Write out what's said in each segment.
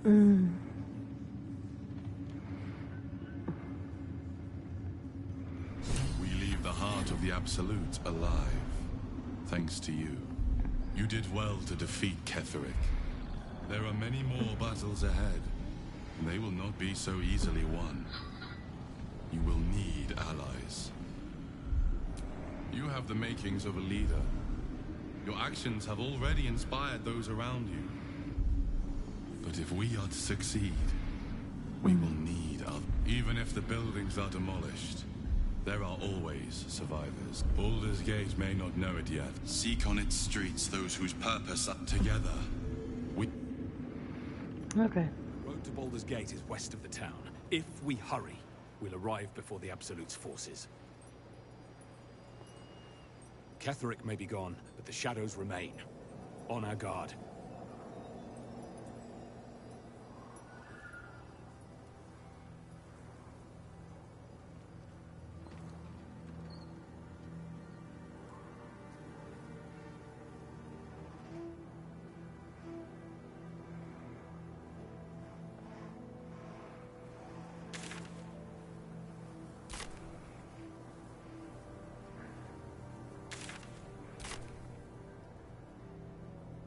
Mm. We leave the heart of the Absolute alive, thanks to you. You did well to defeat Ketheric. There are many more battles ahead, and they will not be so easily won. You will need allies. You have the makings of a leader. Your actions have already inspired those around you. But if we are to succeed, we will need others. Even if the buildings are demolished, there are always survivors. Baldur's Gate may not know it yet. Seek on its streets those whose purpose are together. We... Okay. Road to Baldur's Gate is west of the town. If we hurry, we'll arrive before the Absolute's forces. Ketheric may be gone, but the shadows remain. On our guard.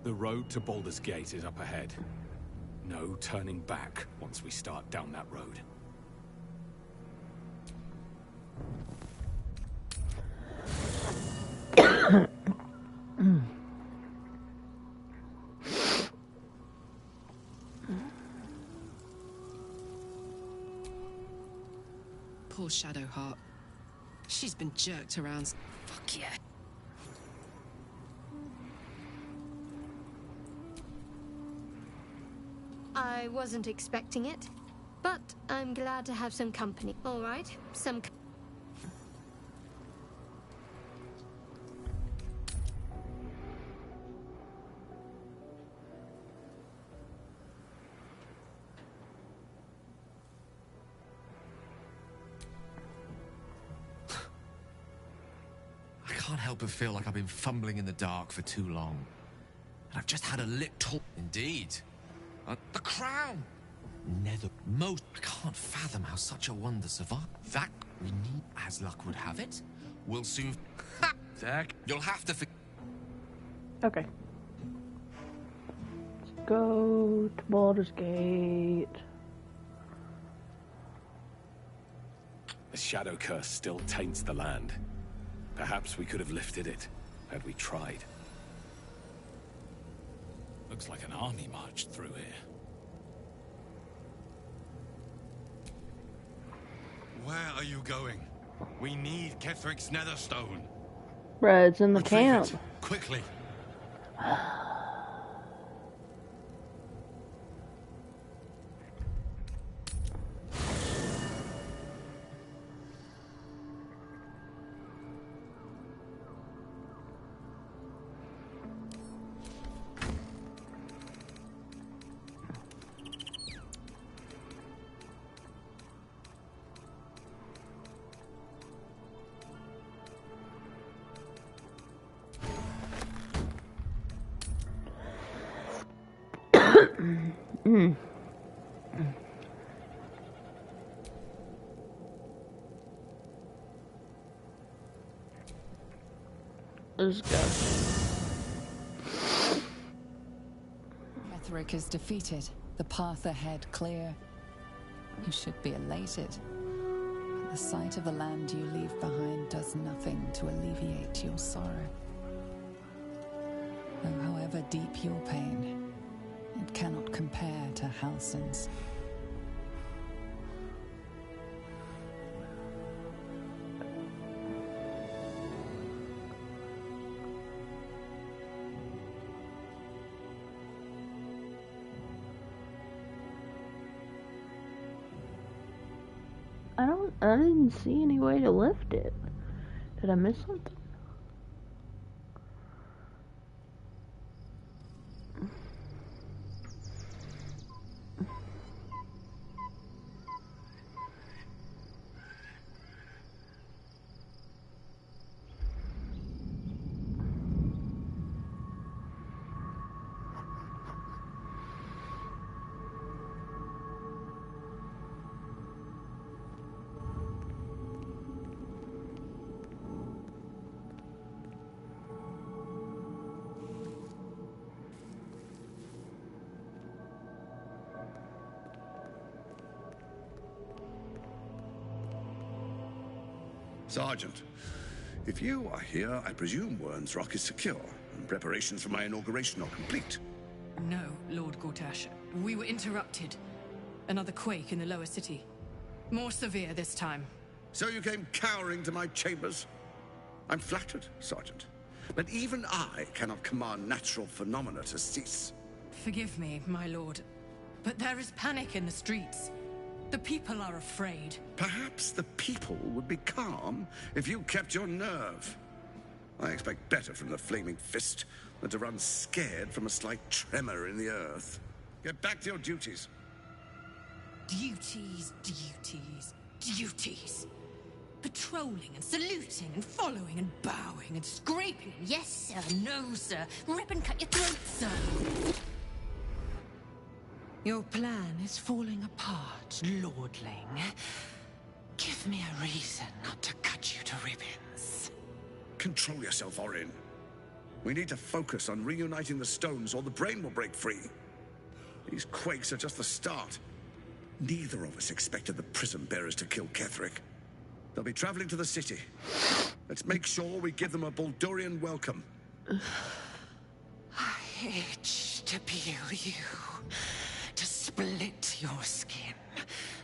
The road to Baldur's Gate is up ahead. No turning back once we start down that road. Poor Shadowheart. She's been jerked around. Fuck yeah. I wasn't expecting it, but I'm glad to have some company. All right, some... I can't help but feel like I've been fumbling in the dark for too long. And I've just had a little... Indeed. The crown! Nether... Most... I can't fathom how such a wonder survived. That we need, as luck would have it, will soon... Ha! Zach, you'll have to... Okay. Let's go to Baldur's Gate. The shadow curse still taints the land. Perhaps we could have lifted it, had we tried. Looks like an army marched through here. Where are you going? We need Kethric's Netherstone. Bruh, it's in the Retrieve camp. it, quickly. Let's go. Ketheric is defeated. The path ahead clear. You should be elated. But the sight of the land you leave behind does nothing to alleviate your sorrow. Though however deep your pain, it cannot compare to Halsin's. I didn't see any way to lift it. Did I miss something? Sergeant, if you are here, I presume Wern's Rock is secure, and preparations for my inauguration are complete. No, Lord Gortash. We were interrupted. Another quake in the lower city. More severe this time. So you came cowering to my chambers? I'm flattered, Sergeant. But even I cannot command natural phenomena to cease. Forgive me, my lord. But there is panic in the streets. The people are afraid. Perhaps the people would be calm if you kept your nerve. I expect better from the Flaming Fist than to run scared from a slight tremor in the earth. Get back to your duties. Duties, duties, duties. Patrolling and saluting and following and bowing and scraping and yes sir, no sir, rip and cut your throat, sir. Your plan is falling apart, lordling. Give me a reason not to cut you to ribbons. Control yourself, Orin. We need to focus on reuniting the stones or the brain will break free. These quakes are just the start. Neither of us expected the prison bearers to kill Ketherick. They'll be traveling to the city. Let's make sure we give them a Baldurian welcome. I itch to peel you, to split your skin,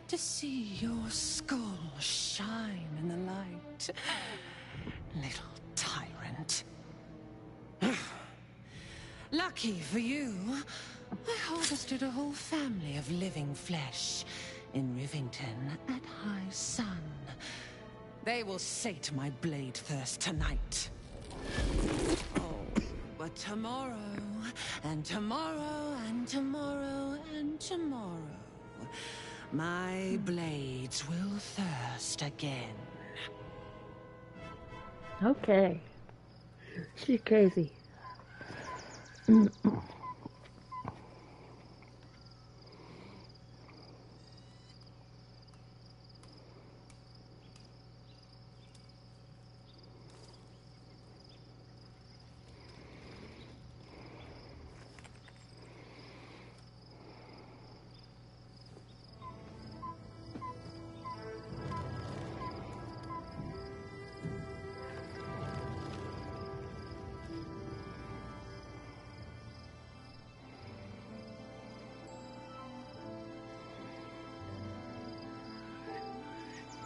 to see your skull shine in the light. Little tyrant. Lucky for you, I harvested a whole family of living flesh in Rivington at high sun. They will sate my blade thirst tonight. Oh, but tomorrow, and tomorrow, and tomorrow, and tomorrow, my blades will thirst again. Okay. She's crazy.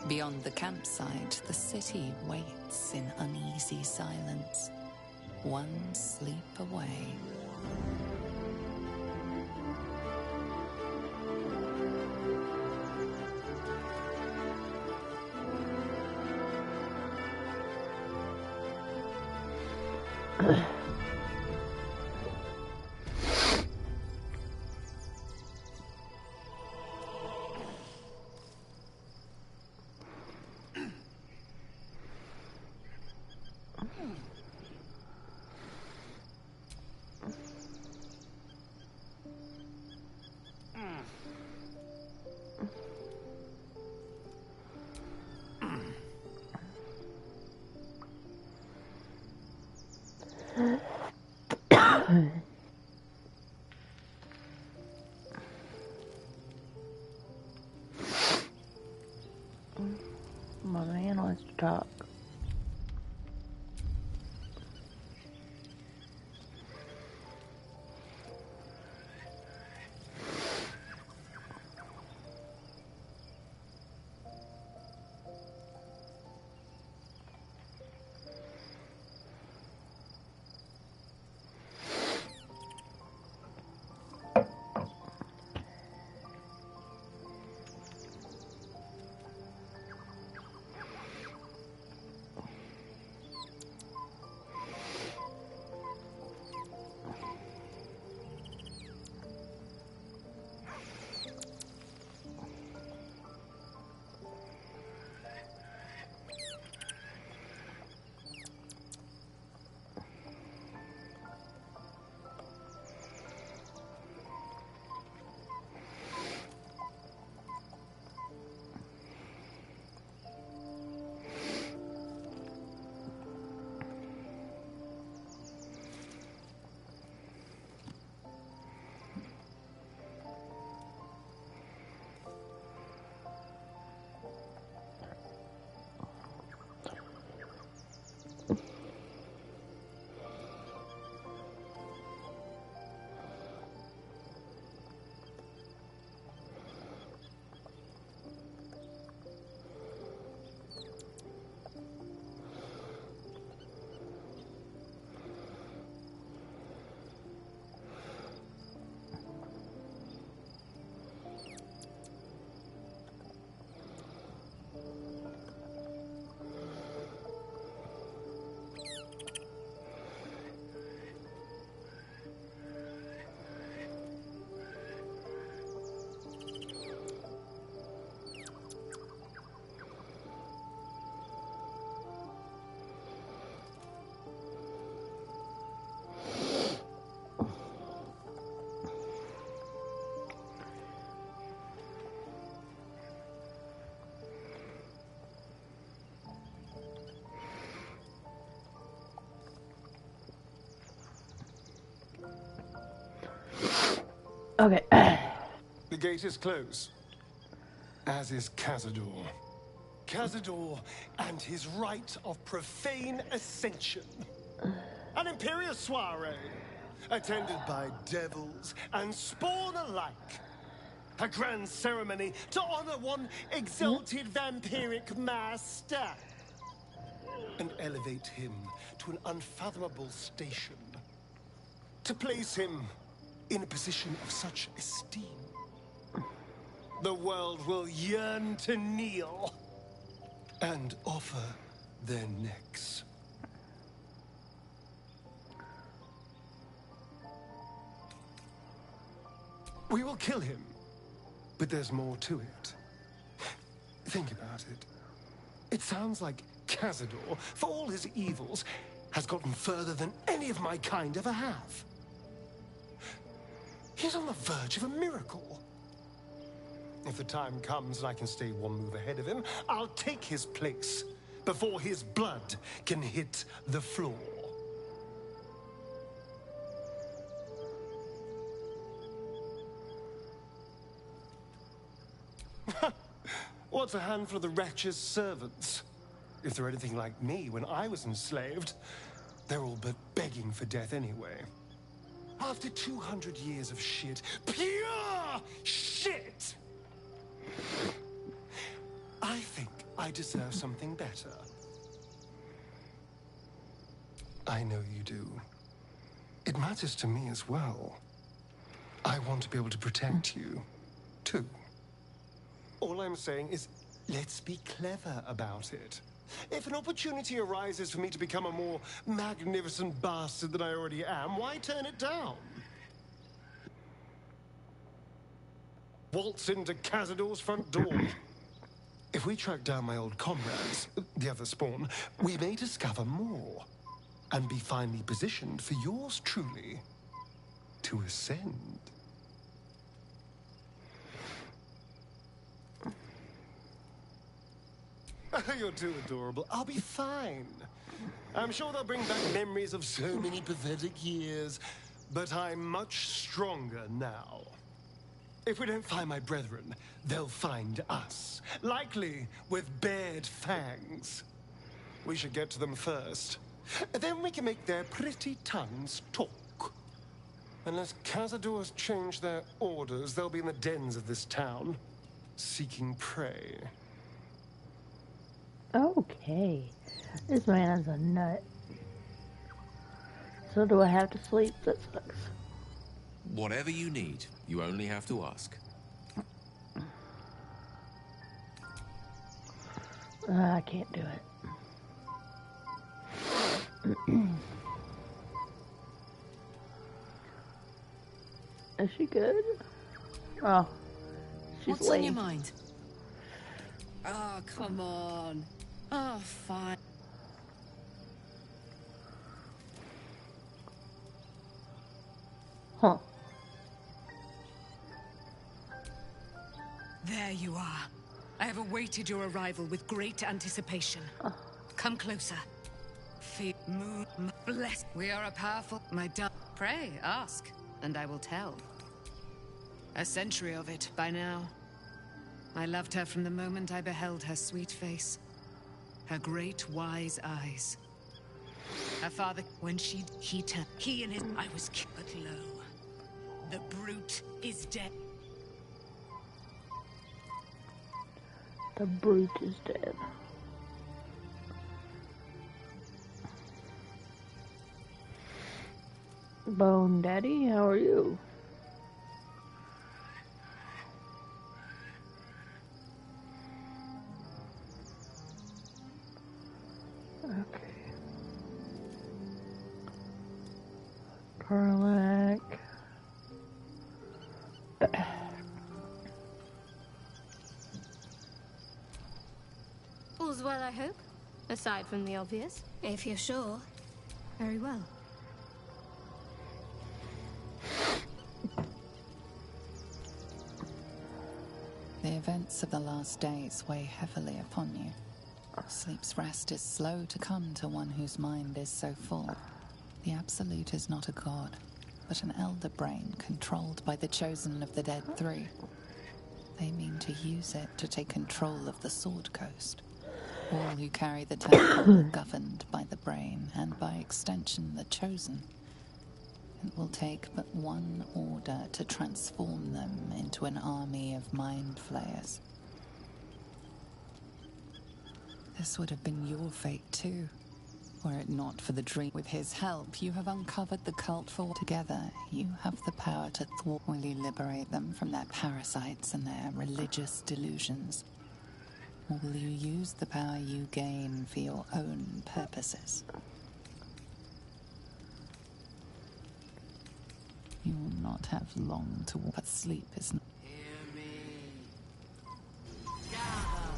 Beyond the campsite, the city waits in uneasy silence, one sleep away. My man wants to talk. Okay. The gate is closed, as is Cazador. Cazador and his rite of profane ascension. An imperial soiree, attended by devils and spawn alike. A grand ceremony to honor one exalted vampiric master. And elevate him to an unfathomable station. To place him in a position of such esteem. The world will yearn to kneel and offer their necks. We will kill him, but there's more to it. Think about it. It sounds like Cazador, for all his evils, has gotten further than any of my kind ever have. He's on the verge of a miracle. If the time comes and I can stay one move ahead of him, I'll take his place before his blood can hit the floor. What's a handful of the wretch's servants? If they're anything like me when I was enslaved, they're all but begging for death anyway. After 200 years of shit, pure shit! I think I deserve something better. I know you do. It matters to me as well. I want to be able to protect you, too. All I'm saying is, let's be clever about it. If an opportunity arises for me to become a more magnificent bastard than I already am, why turn it down? Waltz into Cazador's front door. If we track down my old comrades, the other spawn, we may discover more. And be finally positioned for yours truly to ascend. You're too adorable. I'll be fine. I'm sure they'll bring back memories of so many pathetic years, but I'm much stronger now. If we don't find my brethren, they'll find us, likely with bared fangs. We should get to them first. Then we can make their pretty tongues talk. Unless Cazadors change their orders, they'll be in the dens of this town, seeking prey. Okay. This man is a nut. So do I have to sleep? That sucks. Whatever you need, you only have to ask. I can't do it. Is she good? Oh, she's What's late. on your mind? Oh, come on. Oh, fine. Huh. There you are. I have awaited your arrival with great anticipation. Come closer. Feel, move, bless. We are a powerful, my darling. Pray, ask, and I will tell. A century of it by now. I loved her from the moment I beheld her sweet face. Her great, wise eyes. Her father, when he turned, he and his, I was but lo. The brute is dead. The brute is dead. Bone Daddy, how are you? Okay. Karlak. All's well, I hope. Aside from the obvious. If you're sure. Very well. The events of the last days weigh heavily upon you. Sleep's rest is slow to come to one whose mind is so full. The Absolute is not a god, but an elder brain controlled by the chosen of the Dead Three. They mean to use it to take control of the Sword Coast. All who carry the temple are governed by the brain, and by extension the chosen. It will take but one order to transform them into an army of mind flayers. This would have been your fate too, were it not for the dream. With his help, you have uncovered the cult for together. You have the power to thwart. Will you liberate them from their parasites and their religious delusions? Or will you use the power you gain for your own purposes? You will not have long to walk, but sleep is not. Hear me. Gather.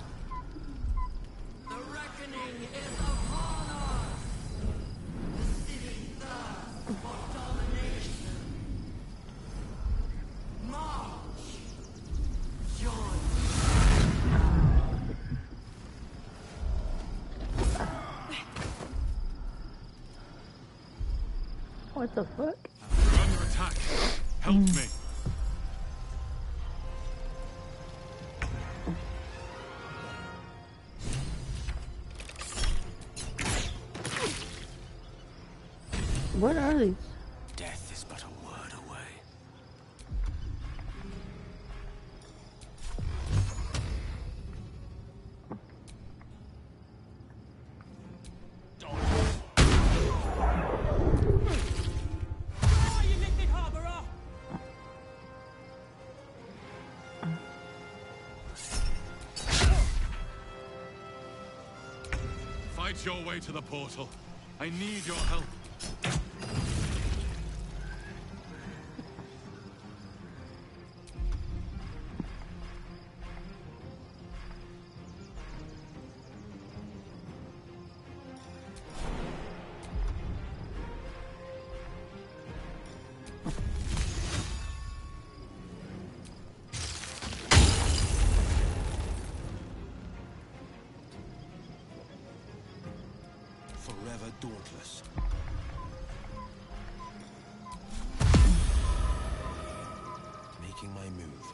The reckoning is upon us. The city thirsts for domination. March. Join. What the fuck? You're under attack. Help me. What are these? Death is but a word away. Fight your way to the portal. I need your help. Forever dauntless. Making my move.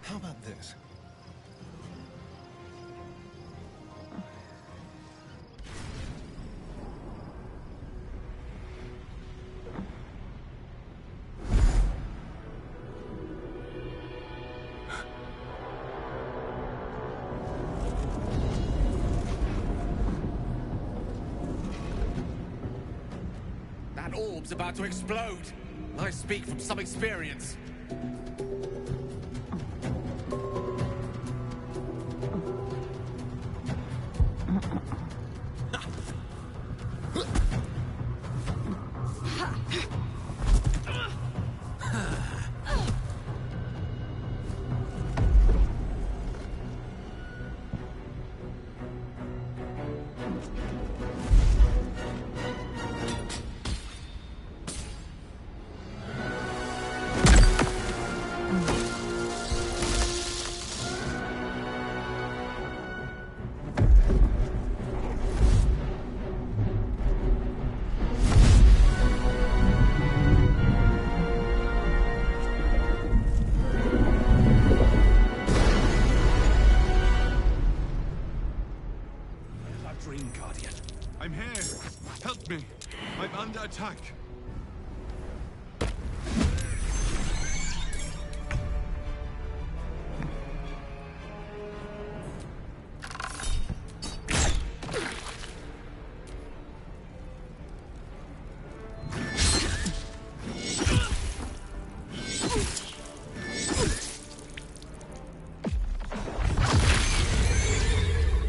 How about this? That orb's about to explode. I speak from some experience. Dream Guardian. I'm here. Help me. I'm under attack.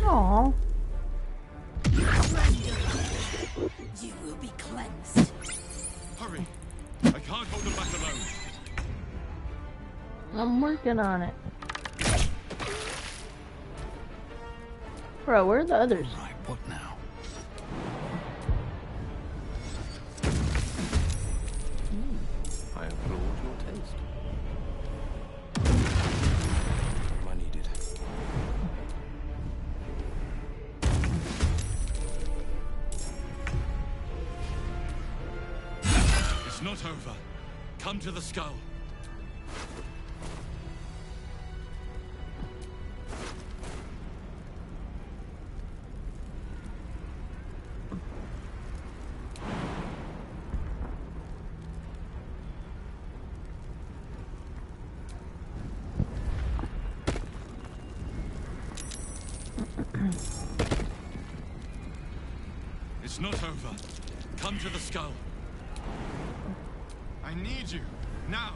Aww. You will be cleansed. Hurry. I can't hold them back alone. I'm working on it. Bro, where are the others? Right, what now? I applaud your taste. not over. Come to the skull. It's not over. Come to the skull. I need you, now!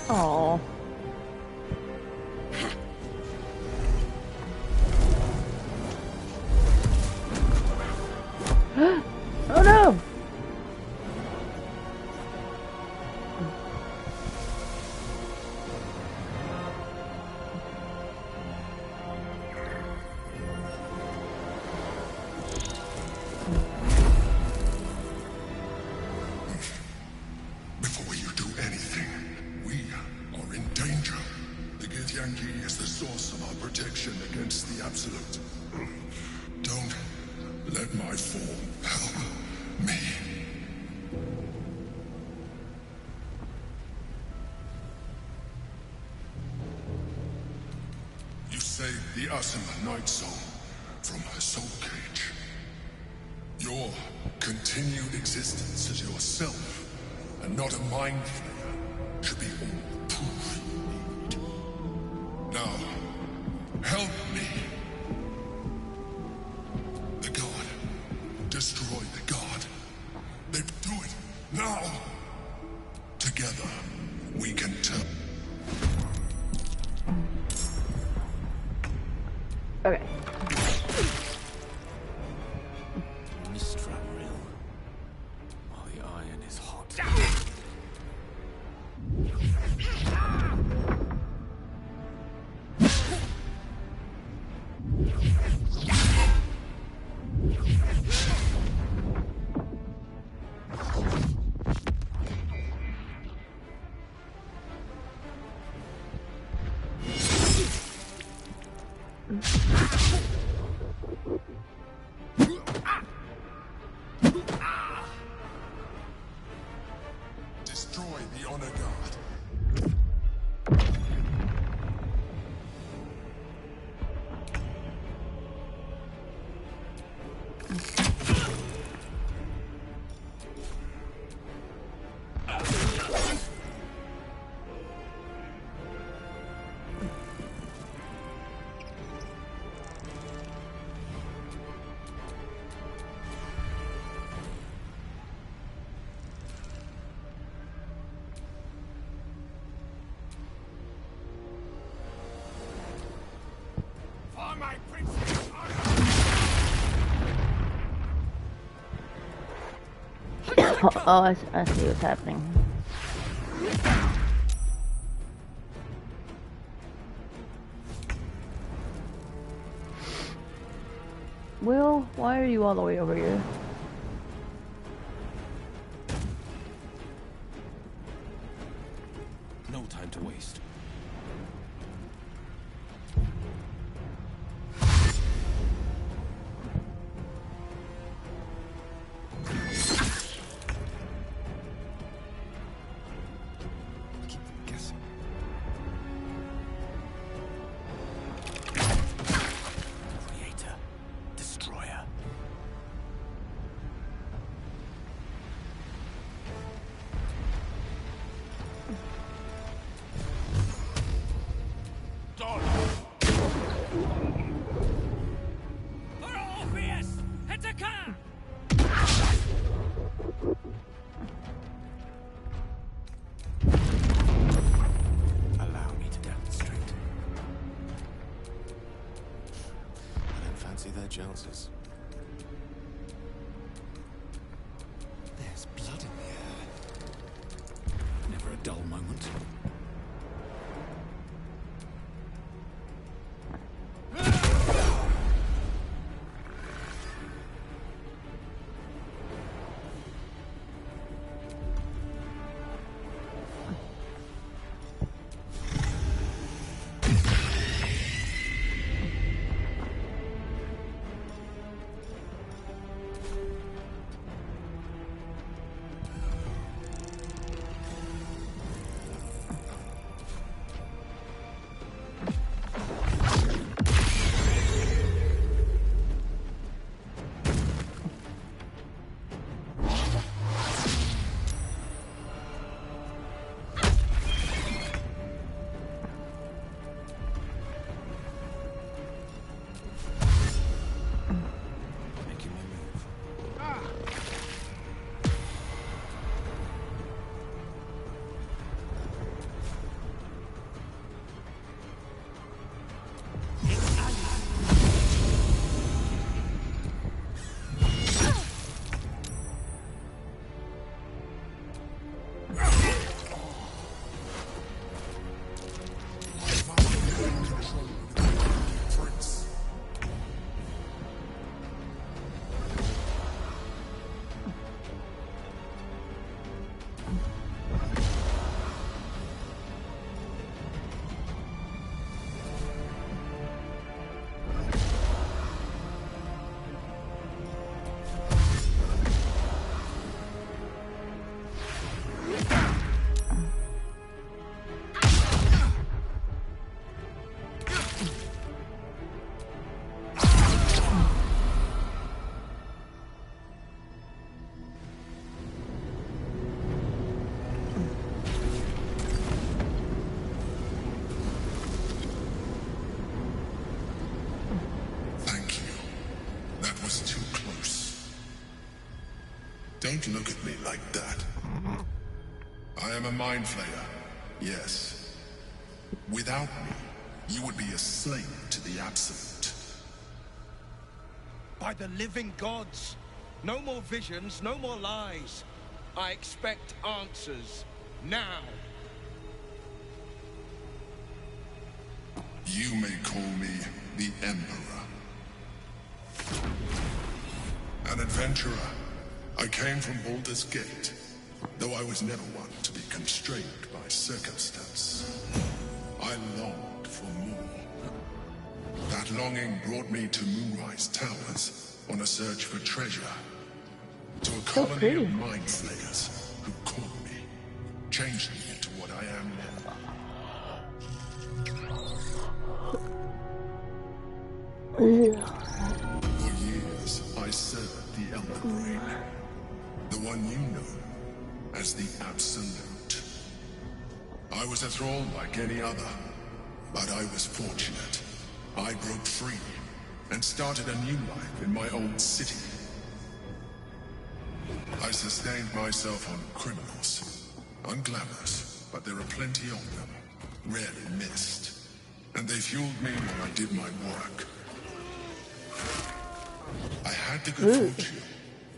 Oh. Oh no! Before you do anything, we are in danger. The Githyanki is the source of our protection against the Absolute. Don't let my form help me. You saved the Asima Night Soul from her soul cage. Your continued existence as yourself and not a mind flayer should be all proof you need. Now, help me. The god. Destroy the god. They do it now. Together, we can tell. Okay. Mistral while the iron is hot. Destroy the Honor God. For my princess! Oh, I see what's happening. Will, why are you all the way over here? No time to waste. Keep guessing. Creator. Destroyer. Allow me to demonstrate. I don't fancy their chances. There's blood in the air. Never a dull moment. us too close. Don't look at me like that. I am a mind flayer, yes. Without me, you would be a slave to the Absolute. By the living gods! No more visions, no more lies. I expect answers. Now! You may call me the Emperor. An adventurer. I came from Baldur's Gate, though I was never one to be constrained by circumstance. I longed for more. That longing brought me to Moonrise Towers on a search for treasure. To a colony of mind flayers who caught me, changed me into what I am now. For years, I served the Elder Brain, the one you know as the Absolute. I was a thrall like any other, but I was fortunate. I broke free and started a new life in my old city. I sustained myself on criminals. Unglamorous, but there are plenty of them. Rarely missed. And they fueled me when I did my work. I had the good fortune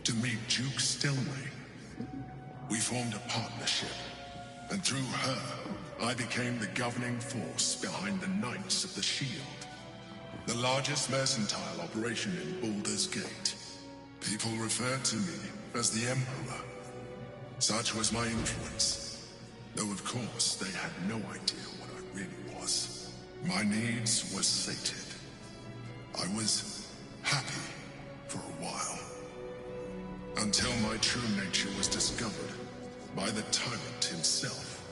to meet Duke Stelmane. We formed a partnership, and through her, I became the governing force behind the Knights of the Shield, the largest mercantile operation in Baldur's Gate. People referred to me as the Emperor. Such was my influence, though of course they had no idea what I really was. My needs were sated. I was happy for a while, until my true nature was discovered by the tyrant himself,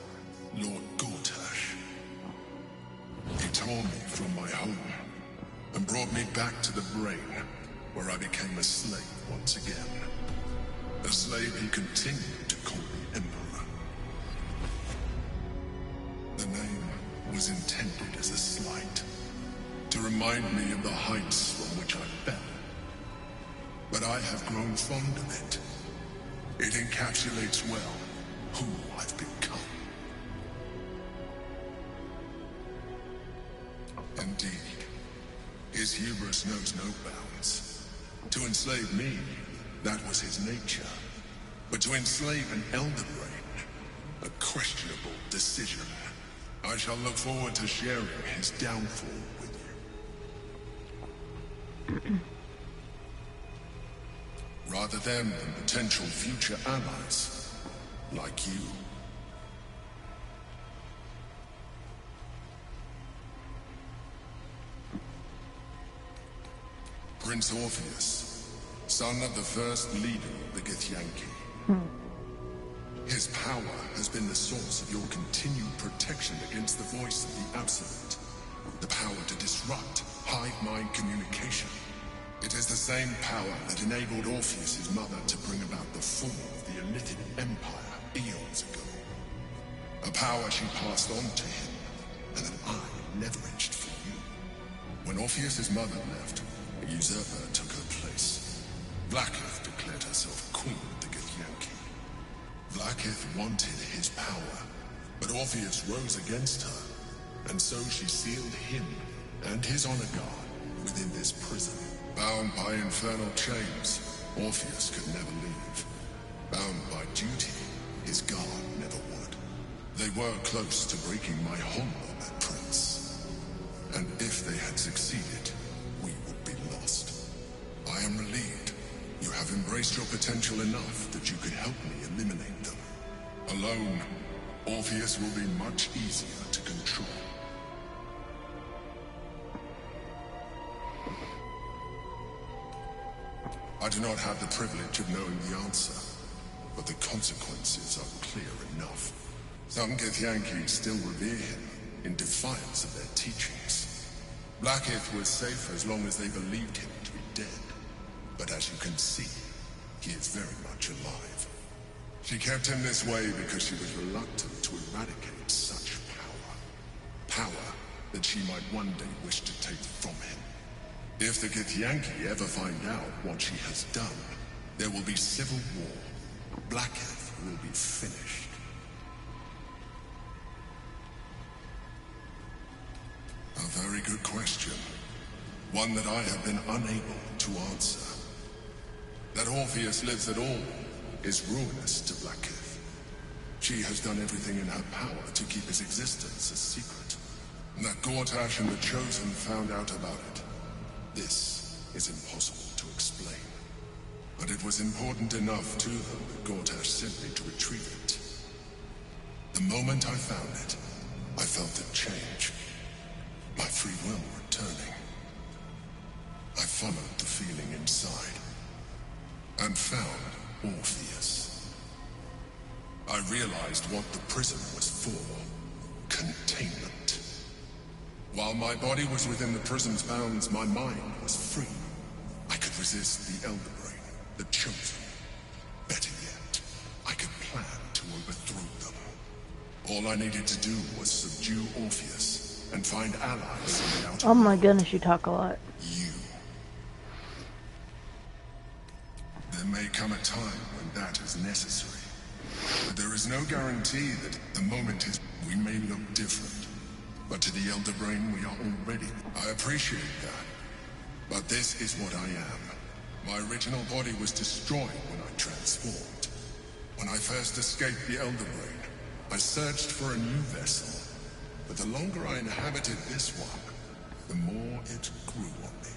Lord Gortash. He tore me from my home and brought me back to the Brain, where I became a slave once again. A slave he continued to call the Emperor. The name was intended as a slight, to remind me of the heights from which I fell. But I have grown fond of it. It encapsulates well who I've become. Indeed, his hubris knows no bounds. To enslave me, that was his nature. But to enslave an Elder Brain, a questionable decision. I shall look forward to sharing his downfall with you. Rather them than potential future allies, like you. Prince Orpheus, son of the first leader of the Githyanki. His power has been the source of your continued protection against the voice of the Absolute. The power to disrupt hive mind communication. It is the same power that enabled Orpheus's mother to bring about the fall of the Elithid Empire eons ago. A power she passed on to him, and that I leveraged for you. When Orpheus's mother left, a usurper took her place. Blackith declared herself queen of the Githyanki. Blackith wanted his power, but Orpheus rose against her, and so she sealed him and his honor guard within this prison. Bound by infernal chains, Orpheus could never leave. Bound by duty, his guard never would. They were close to breaking my honor, that prince. And if they had succeeded, we would be lost. I am relieved. You have embraced your potential enough that you could help me eliminate them. Alone, Orpheus will be much easier to control. I do not have the privilege of knowing the answer, but the consequences are clear enough. Some Githyanki still revere him in defiance of their teachings. Blackith was safe as long as they believed him to be dead. But as you can see, he is very much alive. She kept him this way because she was reluctant to eradicate such power. Power that she might one day wish to take from him. If the Githyanki ever find out what she has done, there will be civil war. Blackheath will be finished. A very good question. One that I have been unable to answer. That Orpheus lives at all is ruinous to Blackheath. She has done everything in her power to keep his existence a secret. And that Gortash and the Chosen found out about it. This is impossible to explain. But it was important enough to them that Gortash sent me to retrieve it. The moment I found it, I felt it change. My free will returning. I followed the feeling inside. And found Orpheus. I realized what the prison was for. Containment. While my body was within the prison's bounds, my mind was free. I could resist the Elder Brain, the Chosen. Better yet, I could plan to overthrow them. All I needed to do was subdue Orpheus and find allies in the outer Oh my goodness, you talk a lot. You. There may come a time when that is necessary. But there is no guarantee that the moment is... We may look different. But to the Elder Brain, we are already... I appreciate that. But this is what I am. My original body was destroyed when I transformed. When I first escaped the Elder Brain, I searched for a new vessel. But the longer I inhabited this one, the more it grew on me.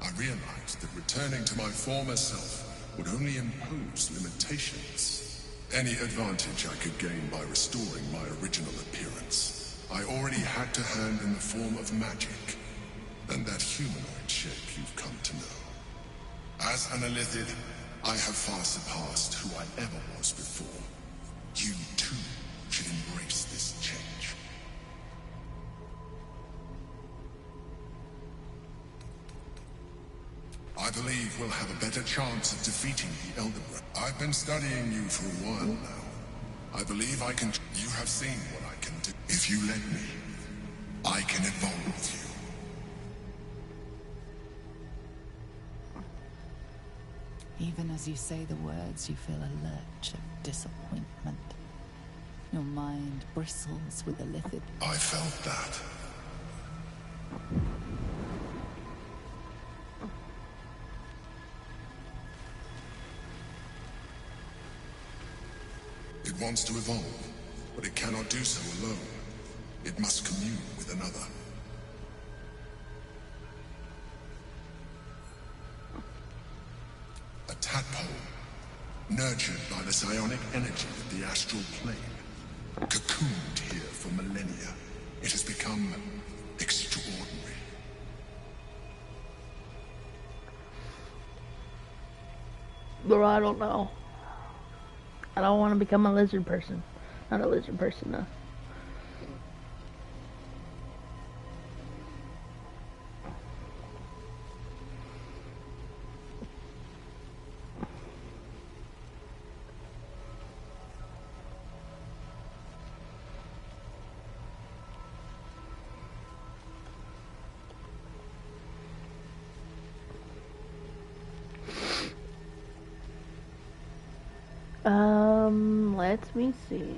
I realized that returning to my former self would only impose limitations. Any advantage I could gain by restoring my original appearance, I already had to hand in the form of magic, and that humanoid shape you've come to know. As an Illithid, I have far surpassed who I ever was before. You too should embrace this change. I believe we'll have a better chance of defeating the Elder Brain. I've been studying you for a while now. I believe I can... You have seen what I can do. If you let me, I can evolve you. Even as you say the words, you feel a lurch of disappointment. Your mind bristles with a Illithid. I felt that. It wants to evolve, but it cannot do so alone. It must commune with another. A tadpole, nurtured by the psionic energy of the astral plane. Cocooned here for millennia, it has become extraordinary. Well, I don't know. I don't want to become a lizard person. Not a lizard person, though. Let me see.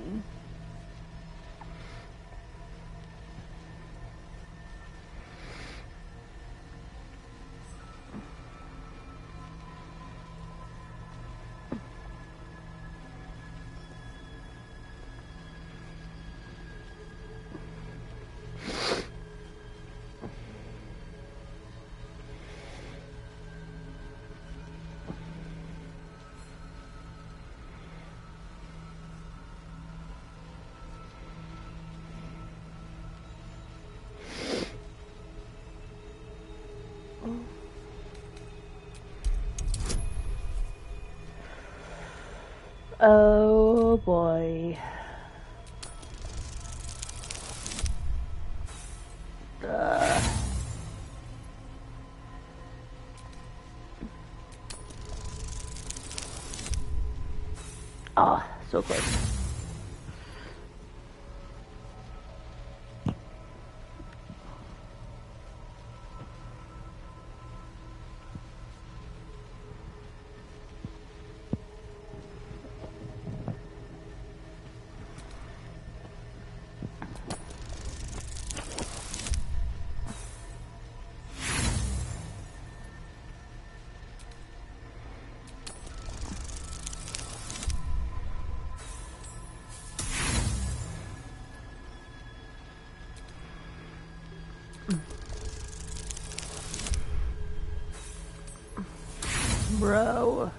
Oh boy. Ah, so close. Bro.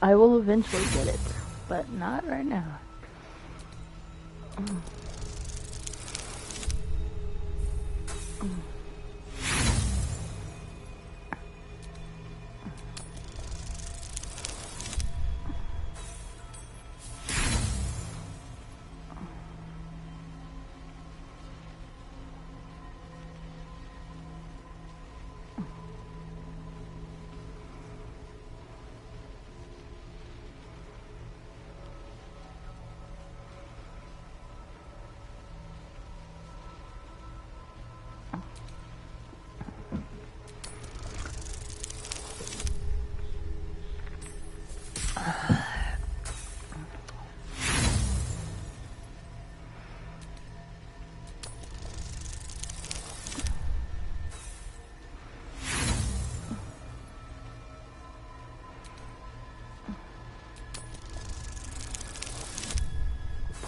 I will eventually get it, but not right now.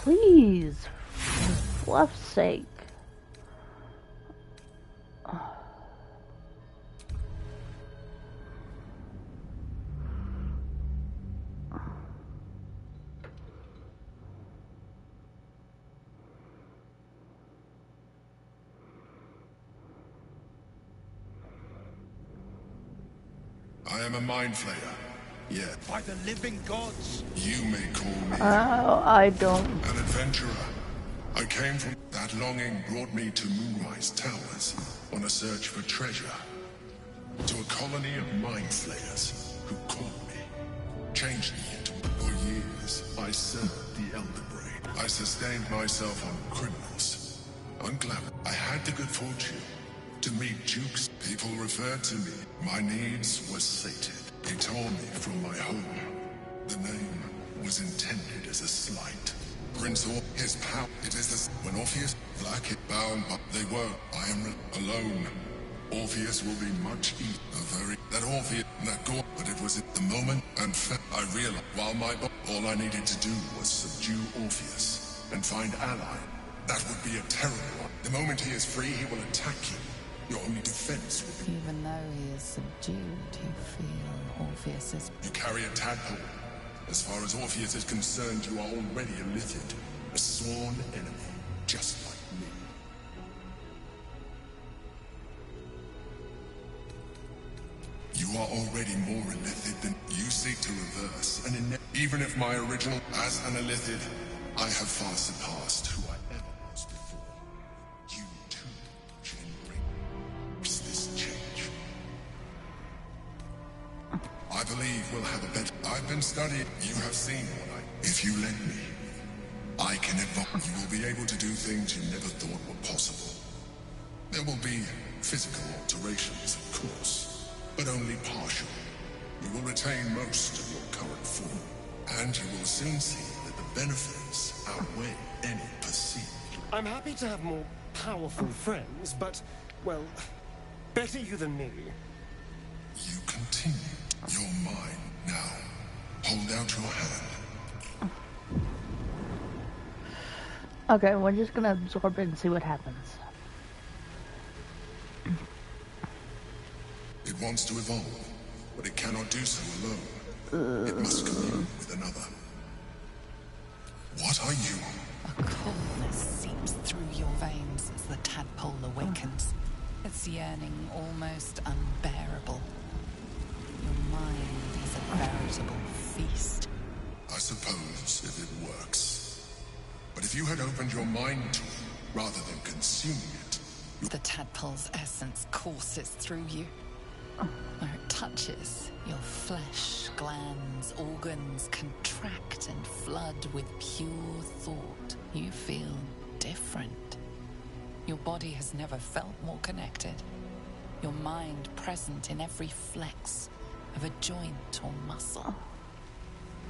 Please, for fluff's sake. I am a mind flayer. Yeah. By the living gods. You may call me Oh, I don't. an adventurer. I came from that longing brought me to Moonrise Towers on a search for treasure. To a colony of mind flayers who caught me, changed me into. For years, I served the Elder Brain. I sustained myself on criminals. Unglamorous. I had the good fortune to meet Dukes. People referred to me. My needs were sated. He tore me from my home. The name was intended as a slight. Prince or his power. It is this when Orpheus black it bound, but they were. I am alone. Orpheus will be much easier. Very that Orpheus that gore, but it was at the moment and I realized while all I needed to do was subdue Orpheus and find ally. That would be a terrible one. The moment he is free, he will attack you. Your only defense will be. Even though he is subdued, you feel Orpheus is. You carry a tadpole. As far as Orpheus is concerned, you are already a Lithid, a sworn enemy, just like me. You are already more Illithid than you seek to reverse, and even if my original as an Illithid, I have far surpassed who I ever was before. You too should embrace this change. I believe we'll have a better. I've been studying. You have seen what I. If you let me, I can evolve. You will be able to do things you never thought were possible. There will be physical alterations, of course, but only partial. You will retain most of your current form, and you will soon see that the benefits outweigh any perceived. I'm happy to have more powerful friends, but, well, better you than me. You continue. You're mine now. Hold out your hand. Okay, we're just gonna absorb it and see what happens. It wants to evolve, but it cannot do so alone. It must commune with another. What are you? A coldness seeps through your veins as the tadpole awakens. Its yearning almost unbearable. Your mind is a veritable feast. I suppose if it works. But if you had opened your mind to it, rather than consuming it... The tadpole's essence courses through you. Where it touches, your flesh, glands, organs contract and flood with pure thought. You feel different. Your body has never felt more connected. Your mind present in every flex of a joint or muscle.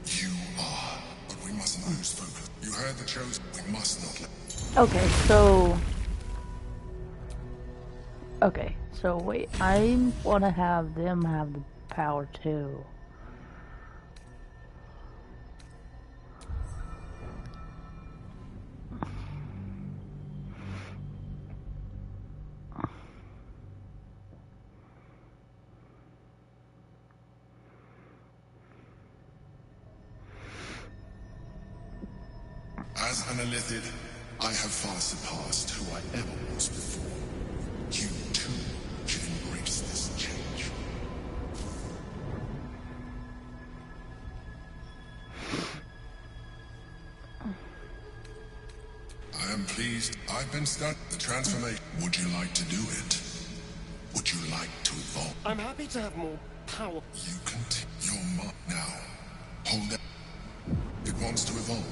You are, but we mustn't lose focus. You heard the chosen. We must not let... Okay, so... Okay, so wait, I want to have them have the power too. Analithid, I have far surpassed who I ever was before. You too should embrace this change. I am pleased. I've been stuck. The transformation. Would you like to do it? Would you like to evolve? I'm happy to have more power. You can your mark now. Hold it. It wants to evolve,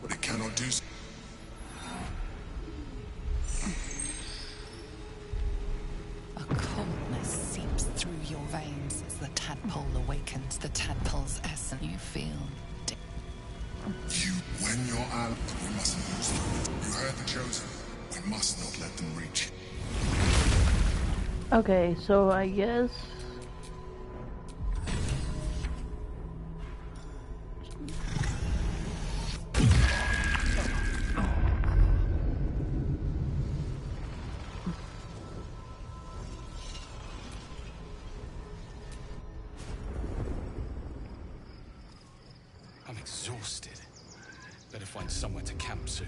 but it cannot do so. A coldness seeps through your veins as the tadpole awakens. The tadpole's essence. You feel When you're out, we mustn't lose through it. You heard the chosen. We must not let them reach. Okay, so I guess... I'm exhausted. Better find somewhere to camp soon.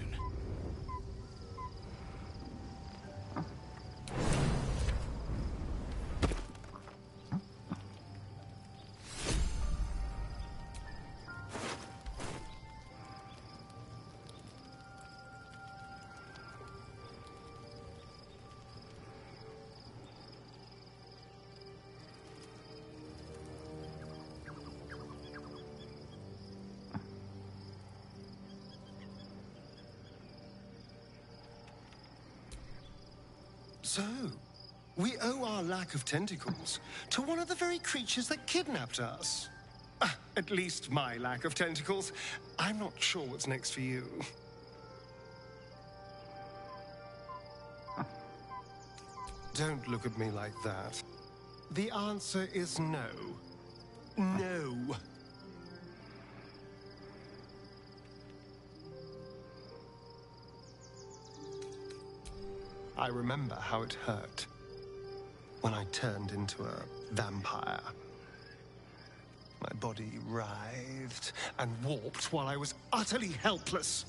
So, we owe our lack of tentacles to one of the very creatures that kidnapped us. At least my lack of tentacles. I'm not sure what's next for you. Don't look at me like that. The answer is no. No. I remember how it hurt when I turned into a vampire. My body writhed and warped while I was utterly helpless.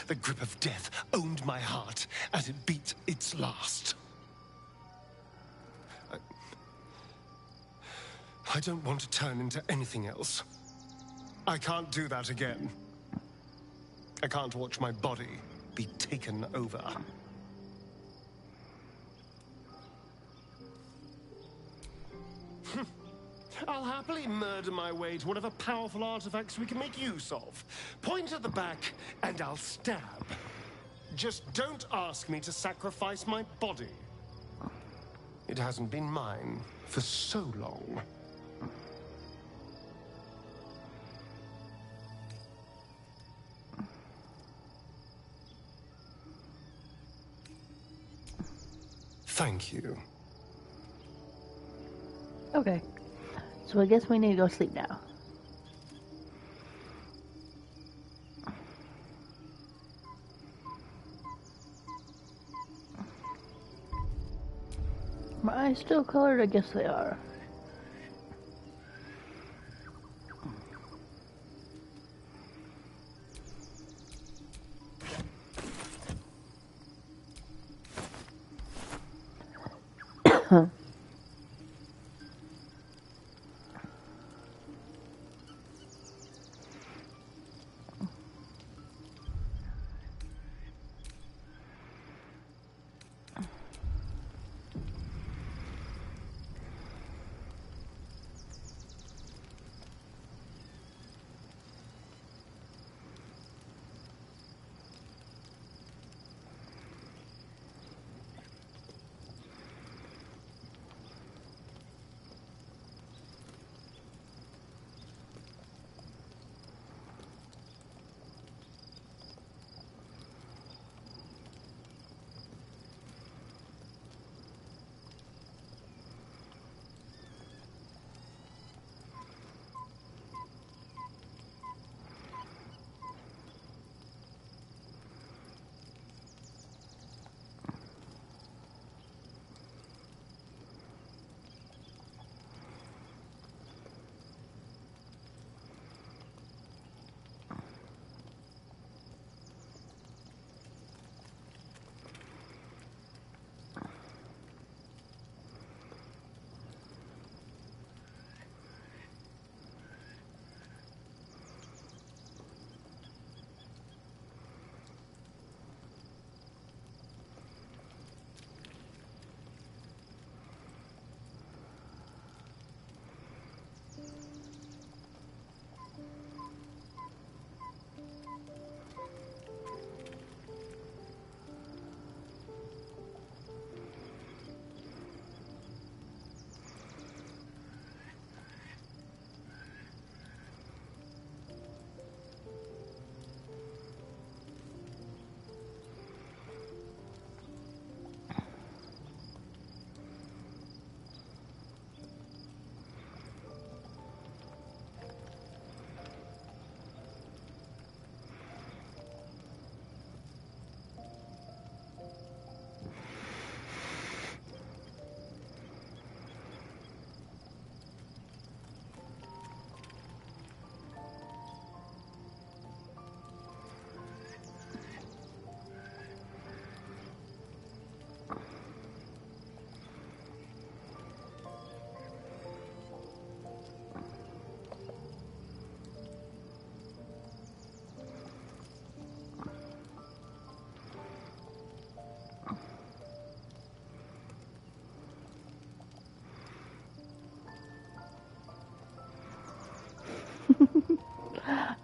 The grip of death owned my heart as it beat its last. I don't want to turn into anything else. I can't do that again. I can't watch my body be taken over. I'll happily murder my way to whatever powerful artifacts we can make use of. Point at the back, and I'll stab. Just don't ask me to sacrifice my body. It hasn't been mine for so long. Thank you. Okay. So I guess we need to go sleep now. My eyes still colored? I guess they are.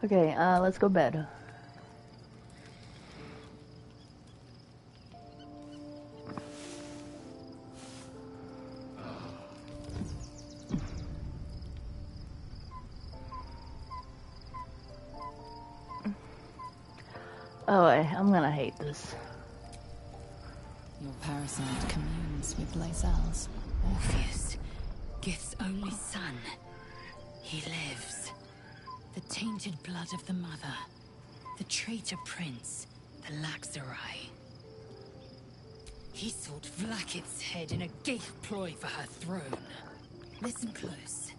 Okay, let's go bed. Oh, I'm gonna hate this. Your parasite communes with Lae'zel's. Orpheus, Gith's only son. He lives. The tainted blood of the mother. The traitor prince. The Laxarai. He sought Vlakith's head in a Gaith ploy for her throne. Listen close.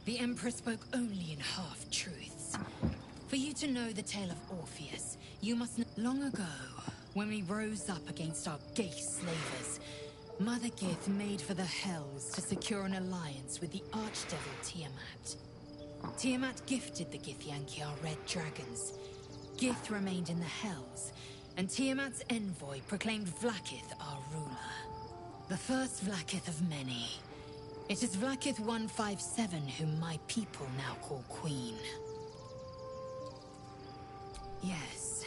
The Emperor spoke only in half-truths. For you to know the tale of Orpheus, you must know. Long ago, when we rose up against our Gaith slavers, Mother Gith made for the Hells to secure an alliance with the archdevil Tiamat. Tiamat gifted the Githyanki our red dragons. Gith remained in the Hells, and Tiamat's envoy proclaimed Vlakith our ruler. The first Vlakith of many. It is Vlakith 157 whom my people now call Queen. Yes.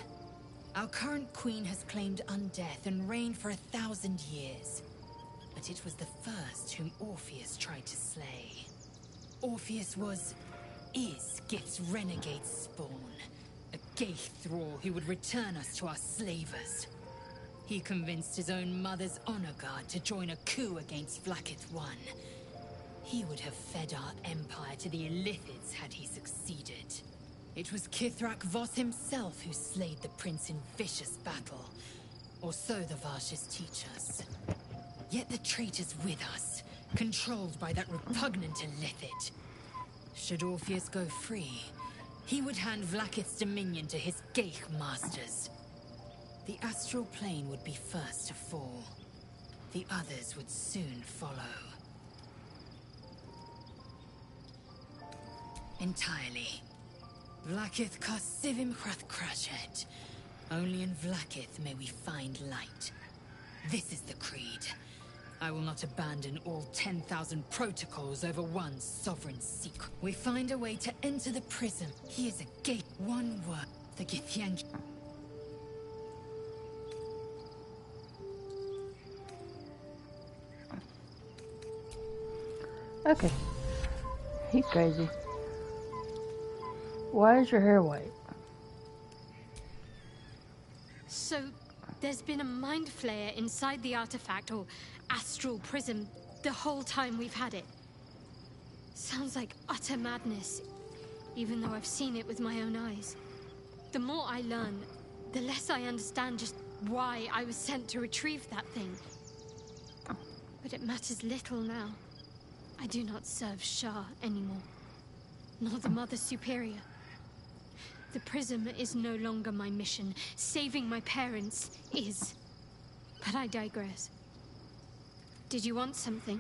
Our current queen has claimed undeath and reigned for 1,000 years. But it was the first whom Orpheus tried to slay. Orpheus is Gith's renegade spawn. A Gaith thrall who would return us to our slavers. He convinced his own mother's honor guard to join a coup against Vlakith I. He would have fed our empire to the Illithids had he succeeded. It was Kithrak Voss himself who slayed the prince in vicious battle. Or so the Varshes teach us. Yet the traitor's with us, controlled by that repugnant Illithid. Should Orpheus go free, he would hand Vlakith's dominion to his Gaith masters. The astral plane would be first to fall. The others would soon follow. Entirely. Vlakith Karsivim Hrath Krashet. Only in Vlakith may we find light. This is the creed. I will not abandon all 10,000 protocols over one sovereign secret. We find a way to enter the prism. He is a gate. One word. The Githyanki. Okay. He's crazy. Why is your hair white? So, there's been a mind flayer inside the artifact, or astral prism, the whole time we've had it. Sounds like utter madness, even though I've seen it with my own eyes. The more I learn, the less I understand just why I was sent to retrieve that thing. But it matters little now. I do not serve Shah anymore, nor the Mother Superior. The prism is no longer my mission. Saving my parents is. But I digress. Did you want something?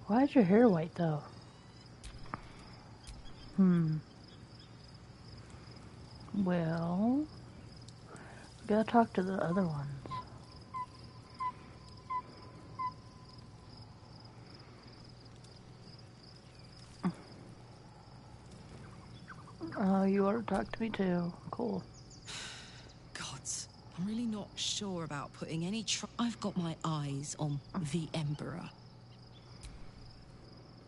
Why is your hair white though? Well, we gotta talk to the other ones. Oh, you want to talk to me too? Cool. Gods, I'm really not sure about putting any I've got my eyes on the Emperor.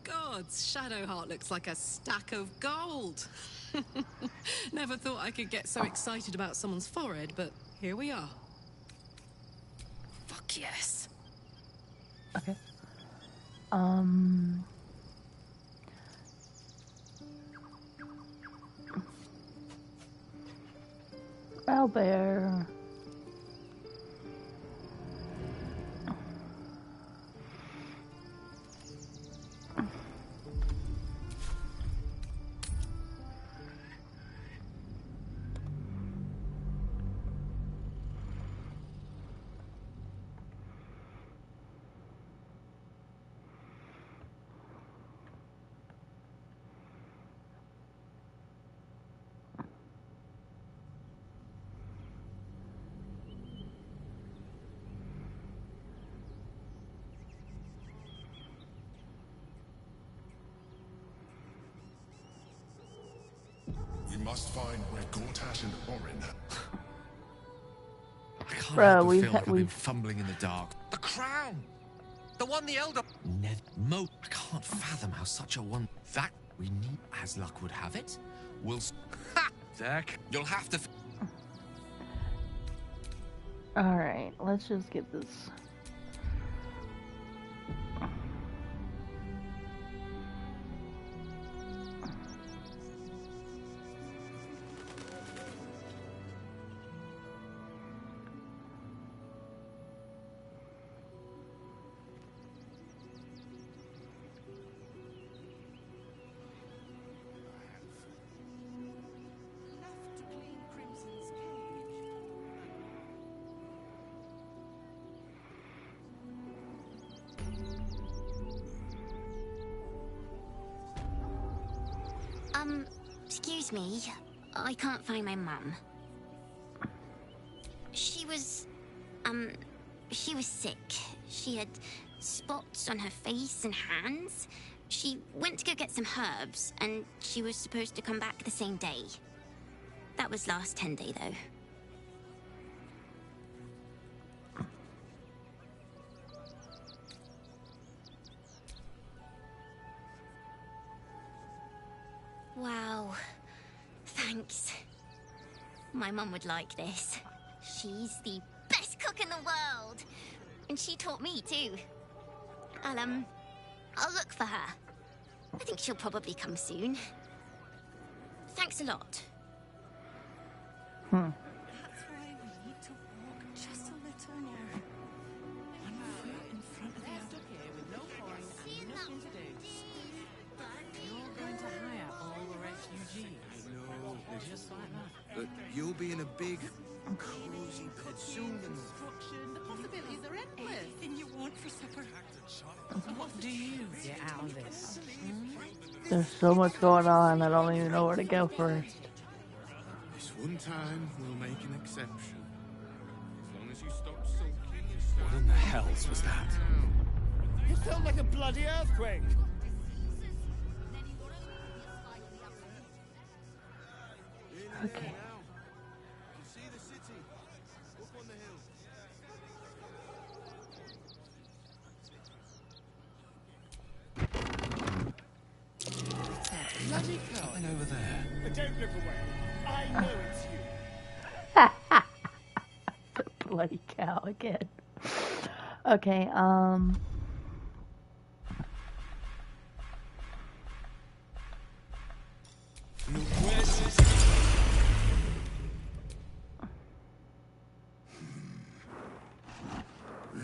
Gods, Shadowheart looks like a stack of gold. Never thought I could get so excited about someone's forehead, but here we are. Fuck yes. Okay. Owlbear. must find where Gortash and Orin. I can't Bro, help but we've feel like I've been we've fumbling in the dark. The crown! The one the elder... I can't fathom how such a one... That we need, as luck would have it, will... Ha! Deck. You'll have to... Alright, let's just get this. Excuse me. I can't find my mum. She was sick. She had spots on her face and hands. She went to go get some herbs, and she was supposed to come back the same day. That was last 10-day, though. Wow. Thanks. My mum would like this. She's the best cook in the world. And she taught me, too. I'll look for her. I think she'll probably come soon. Thanks a lot. That's why we need to walk just a little more. One foot in front of the other. Here with no coin and nothing to do. You're going to hire all the refugees. No, Just like that. but you'll be in a big, cozy bed soon. Construction, the possibilities are endless. Anything you want for supper. What do you get out of this? There's so much going on, I don't even know where to go first. This one time, we'll make an exception. As long as you stop sulking and start... What in the hells was that? It felt like a bloody earthquake. Okay. See the city, up on the hill. Bloody cow. And over there. Don't look away. I know it's you. Bloody cow again. Okay,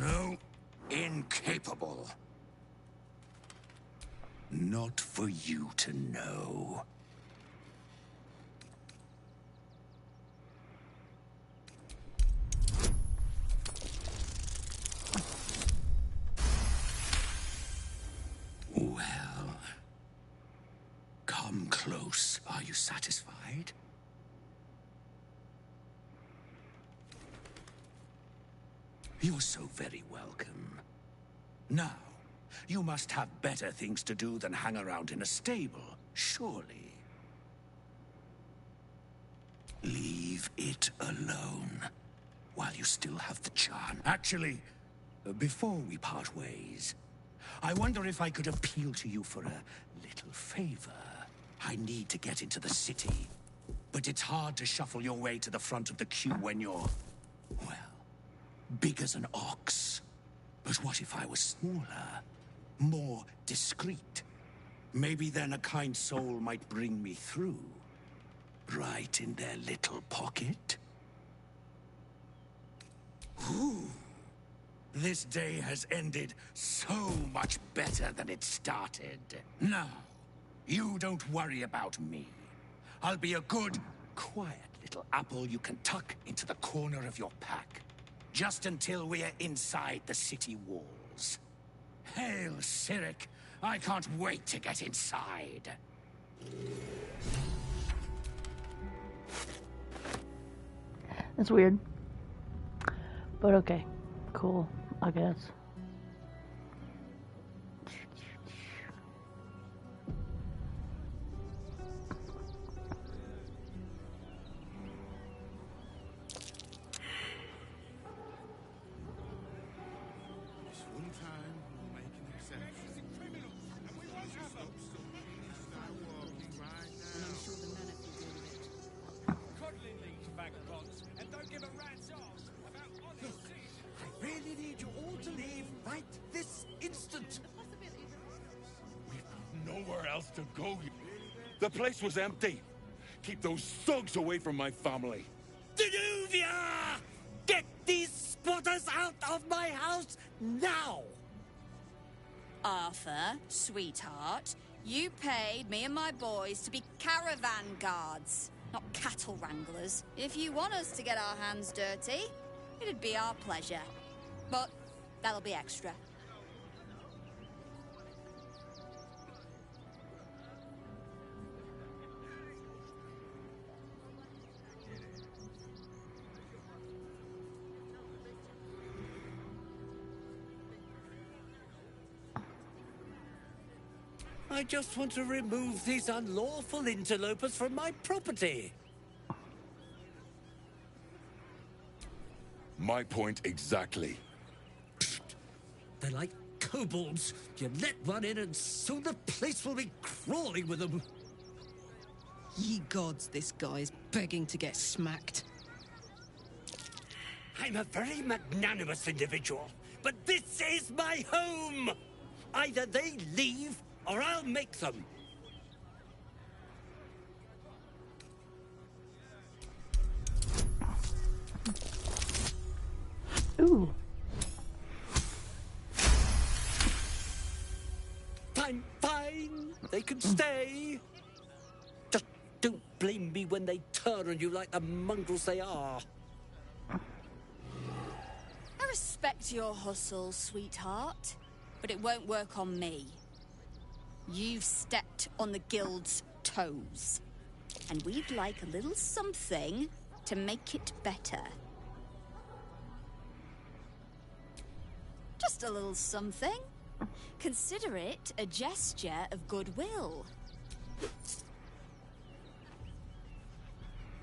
No, incapable. Not for you to know. Well, come close. Are you satisfied? You're so very welcome. Now, you must have better things to do than hang around in a stable, surely. Leave it alone while you still have the chance. Actually, before we part ways, I wonder if I could appeal to you for a little favor. I need to get into the city, but it's hard to shuffle your way to the front of the queue when you're, well, big as an ox. But what if I was smaller, more discreet? Maybe then a kind soul might bring me through. Right in their little pocket. Ooh. This day has ended so much better than it started. Now, you don't worry about me. I'll be a good, quiet little apple you can tuck into the corner of your pack. Just until we are inside the city walls. Hail, Cyric! I can't wait to get inside. that's weird. But okay, cool, I guess. nowhere else to go. The place was empty. Keep those thugs away from my family. Danuvia! Get these squatters out of my house now! Arthur, sweetheart, you paid me and my boys to be caravan guards, not cattle wranglers. If you want us to get our hands dirty, it'd be our pleasure. But that'll be extra. I just want to remove these unlawful interlopers from my property. My point exactly. They're like kobolds. You let one in and soon the place will be crawling with them. Ye gods, this guy's begging to get smacked. I'm a very magnanimous individual, but this is my home! Either they leave, or I'll make them. Ooh. Fine. They can stay. Just don't blame me when they turn on you like the mongrels they are. I respect your hustle, sweetheart, but it won't work on me. You've stepped on the guild's toes, and we'd like a little something to make it better. Just a little something. Consider it a gesture of goodwill.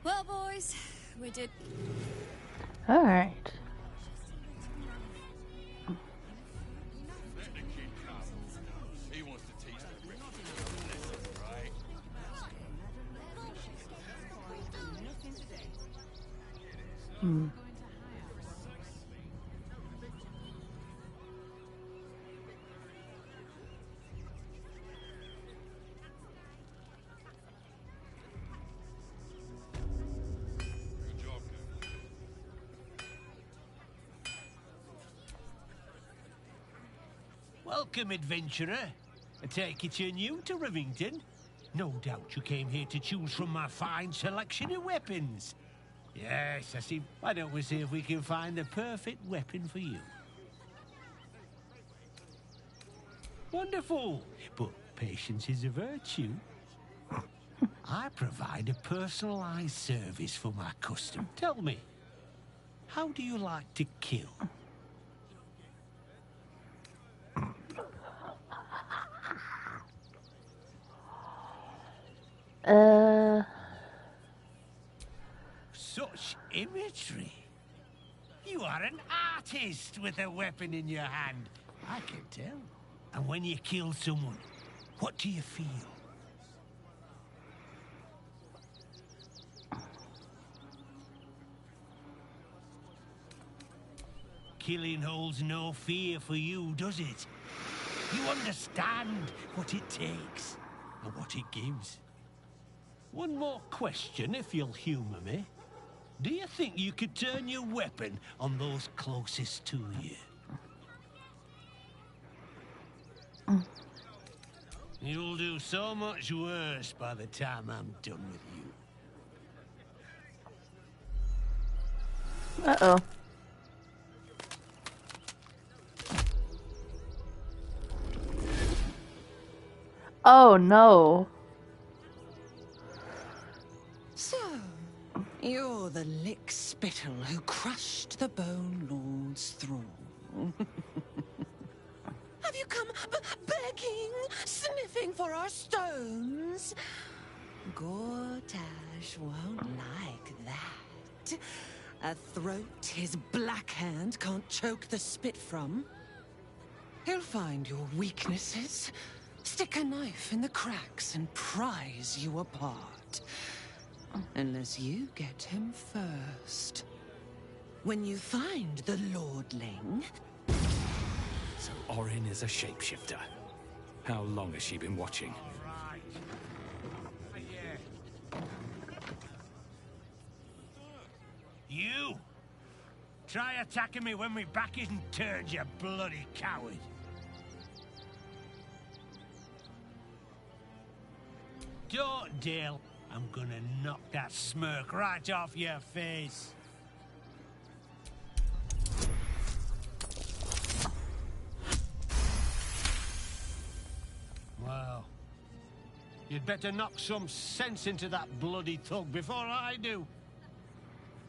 Well, boys, we did... All right. He wants to teach the rich lesson, right? Hmm. Welcome, adventurer. I take it you're new to Rivington. No doubt you came here to choose from my fine selection of weapons. Yes, I see. Why don't we see if we can find the perfect weapon for you? Wonderful. But patience is a virtue. I provide a personalized service for my custom. Tell me, how do you like to kill? Such imagery. You are an artist with a weapon in your hand. I can tell. And when you kill someone, what do you feel? Killing holds no fear for you, does it? You understand what it takes and what it gives. One more question, if you'll humor me. Do you think you could turn your weapon on those closest to you? You'll do so much worse by the time I'm done with you. Uh-oh. Oh, no. So, you're the lick-spittle who crushed the Bone Lord's thrall. Have you come begging, sniffing for our stones? Gortash won't like that. A throat his black hand can't choke the spit from. He'll find your weaknesses, stick a knife in the cracks and prise you apart. Unless you get him first. When you find the Lordling... So Orin is a shapeshifter. How long has she been watching? right. Yeah. You! Try attacking me when my back isn't turned, you bloody coward. Don't, Dale. I'm gonna knock that smirk right off your face. Wow. You'd better knock some sense into that bloody thug before I do.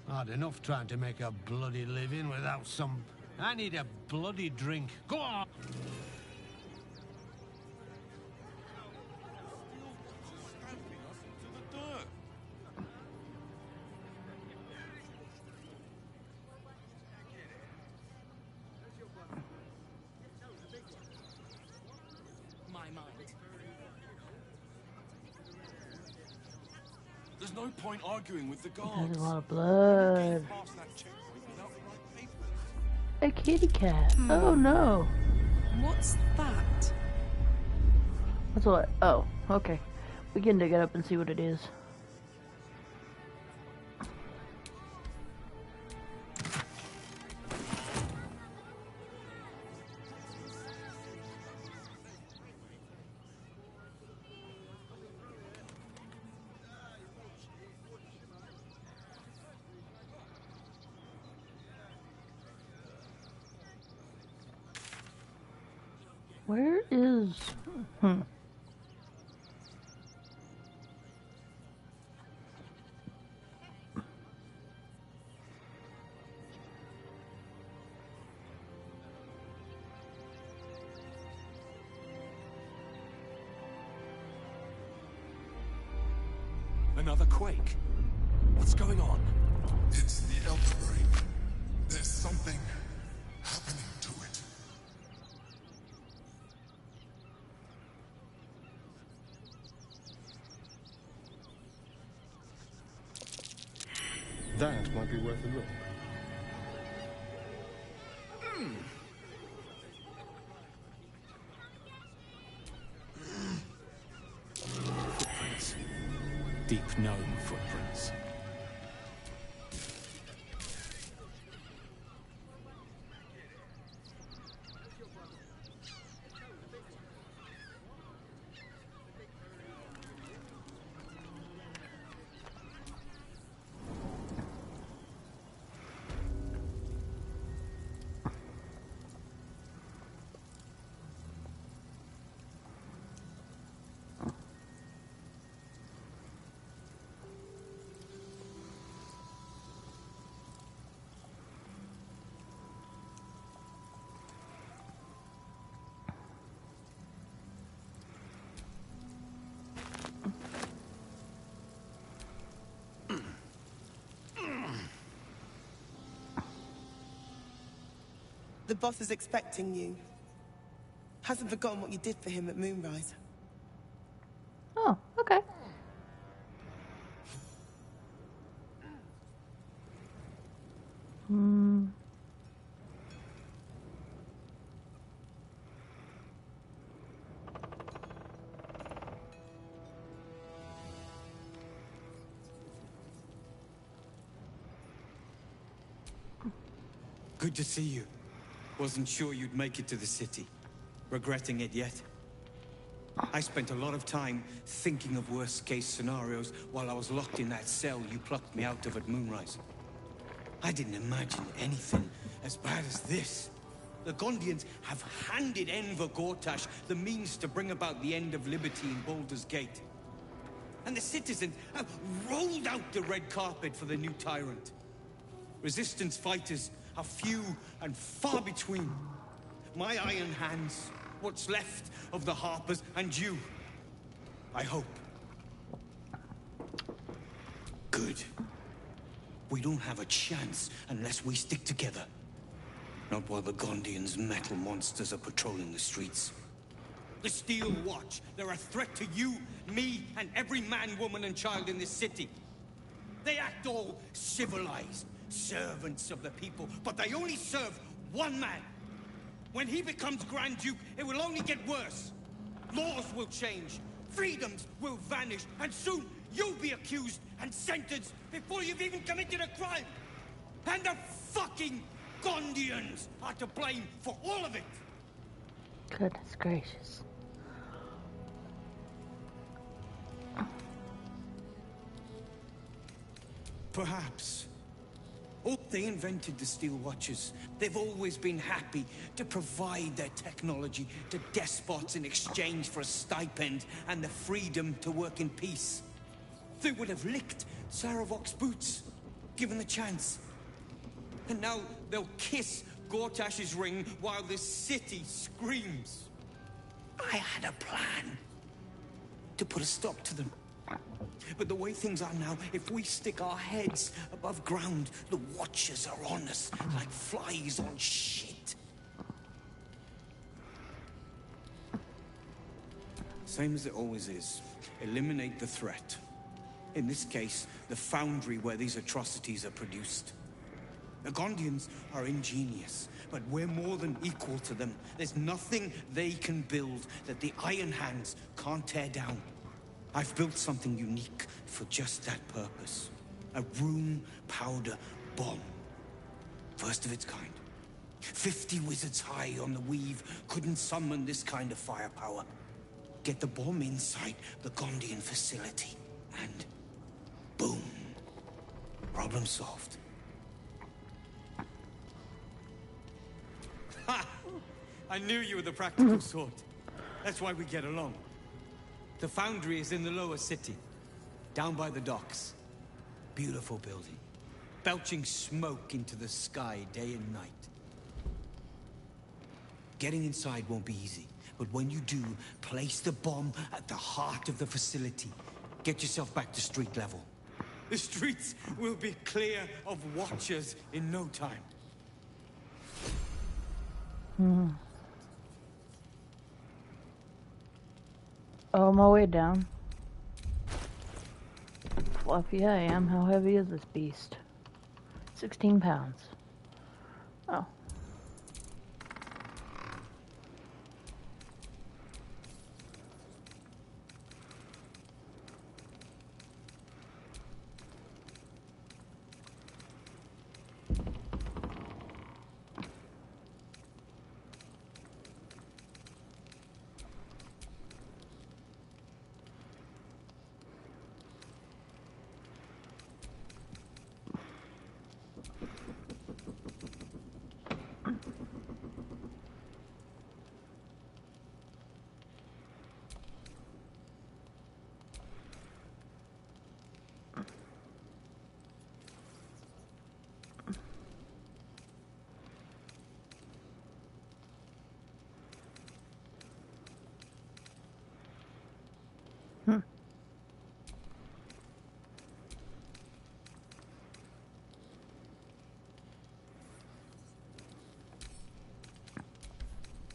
Hard enough trying to make a bloody living without some... I need a bloody drink. Go on! My mind. There's no point arguing with the There's guards. a lot of blood. A kitty cat. Oh no. What's that? That's what. Oh, okay. We can dig it up and see what it is. Where is... Another quake? What's going on? It's the Elder Brain. There's something happening to it. That might be worth a look. Footprints. Deep gnome footprints. The boss is expecting you. Hasn't forgotten what you did for him at Moonrise. Oh, okay. Good to see you. Wasn't sure you'd make it to the city. Regretting it yet? I spent a lot of time thinking of worst-case scenarios while I was locked in that cell you plucked me out of at Moonrise. I didn't imagine anything as bad as this. The Gondians have handed Enver Gortash the means to bring about the end of liberty in Baldur's Gate. And the citizens have rolled out the red carpet for the new tyrant. Resistance fighters are few and far between. My iron hands, what's left of the Harpers, and you. I hope. Good. We don't have a chance unless we stick together. Not while the Gondians' metal monsters are patrolling the streets. The Steel Watch, they're a threat to you, me, and every man, woman, and child in this city. They act all civilized, servants of the people, but they only serve one man. When he becomes Grand Duke, it will only get worse. Laws will change. freedoms will vanish, and soon you'll be accused and sentenced before you've even committed a crime. And the fucking Gondians are to blame for all of it. Goodness gracious. Perhaps. Oh, they invented the Steel Watchers. They've always been happy to provide their technology to despots in exchange for a stipend and the freedom to work in peace. They would have licked Saravok's boots, given the chance. And now they'll kiss Gortash's ring while this city screams. I had a plan to put a stop to them. But the way things are now, if we stick our heads above ground, the Watchers are on us like flies on shit. Same as it always is. Eliminate the threat. In this case, the foundry where these atrocities are produced. The Gondians are ingenious, but we're more than equal to them. There's nothing they can build that the Iron Hands can't tear down. I've built something unique for just that purpose. A room powder bomb. First of its kind. 50 wizards high on the weave couldn't summon this kind of firepower. Get the bomb inside the Gondian facility, and boom. Problem solved. Ha! I knew you were the practical sort. That's why we get along. The foundry is in the lower city, down by the docks. Beautiful building, belching smoke into the sky day and night. Getting inside won't be easy, but when you do, place the bomb at the heart of the facility. Get yourself back to street level. The streets will be clear of Watchers in no time. Oh, my way down. Fluffy I am. How heavy is this beast? 16 pounds. Oh.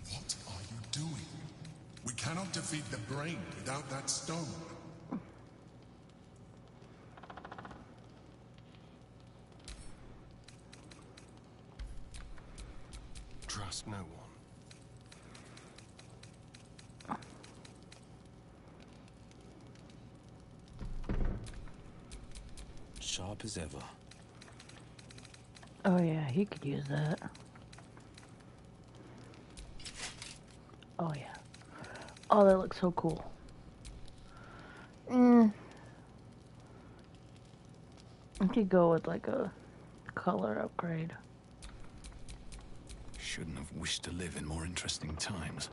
What are you doing? We cannot defeat the brain without that stone. Trust no one. Sharp as ever. Oh yeah, he could use that. Oh yeah. Oh, that looks so cool. I could go with like a color upgrade. Shouldn't have wished to live in more interesting times.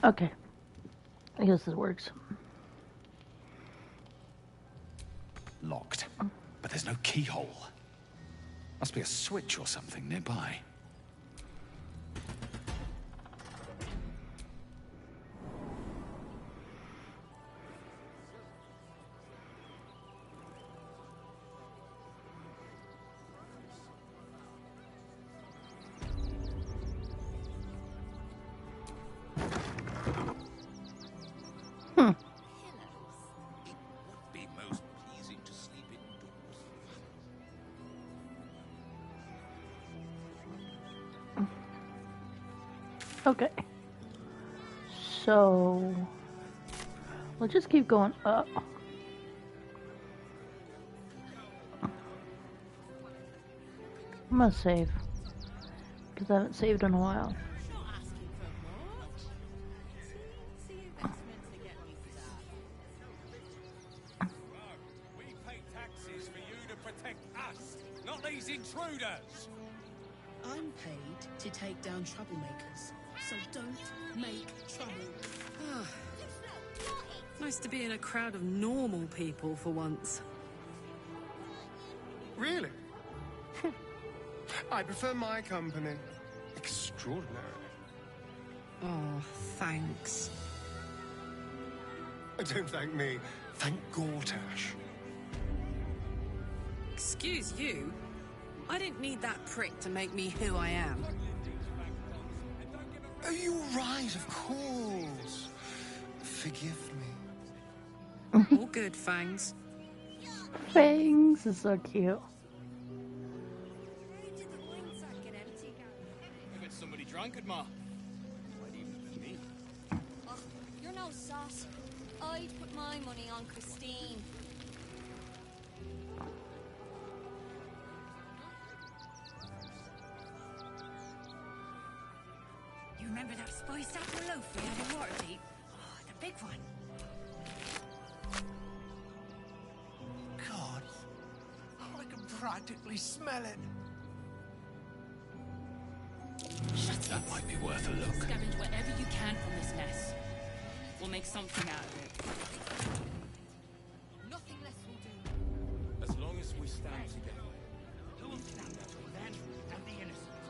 Okay. I guess this works. Locked. But there's no keyhole. Must be a switch or something nearby. Okay. So we'll just keep going up. I'm gonna save because I haven't saved in a while. We pay taxes for you to protect us, not these intruders. I'm paid to take down troublemakers, so don't make trouble. Nice to be in a crowd of normal people for once. Really? I prefer my company. Extraordinary. Oh, thanks. Don't thank me. Thank Gortash. Excuse you? I didn't need that prick to make me who I am. Oh, you're right, of course. Forgive me. All good, Fangs. Fangs is so cute. I bet somebody drunk at Ma. Might even have been me. Oh, you're no sauce. I'd put my money on Christine. You remember that spiced apple loaf we had in Waterdeep? Oh, the big one. God, I can practically smell it. That might be worth a look. Scavenge whatever you can from this mess. We'll make something out of it. Nothing less will do. As long as we stand together. Who will stand there to avenge and the innocent?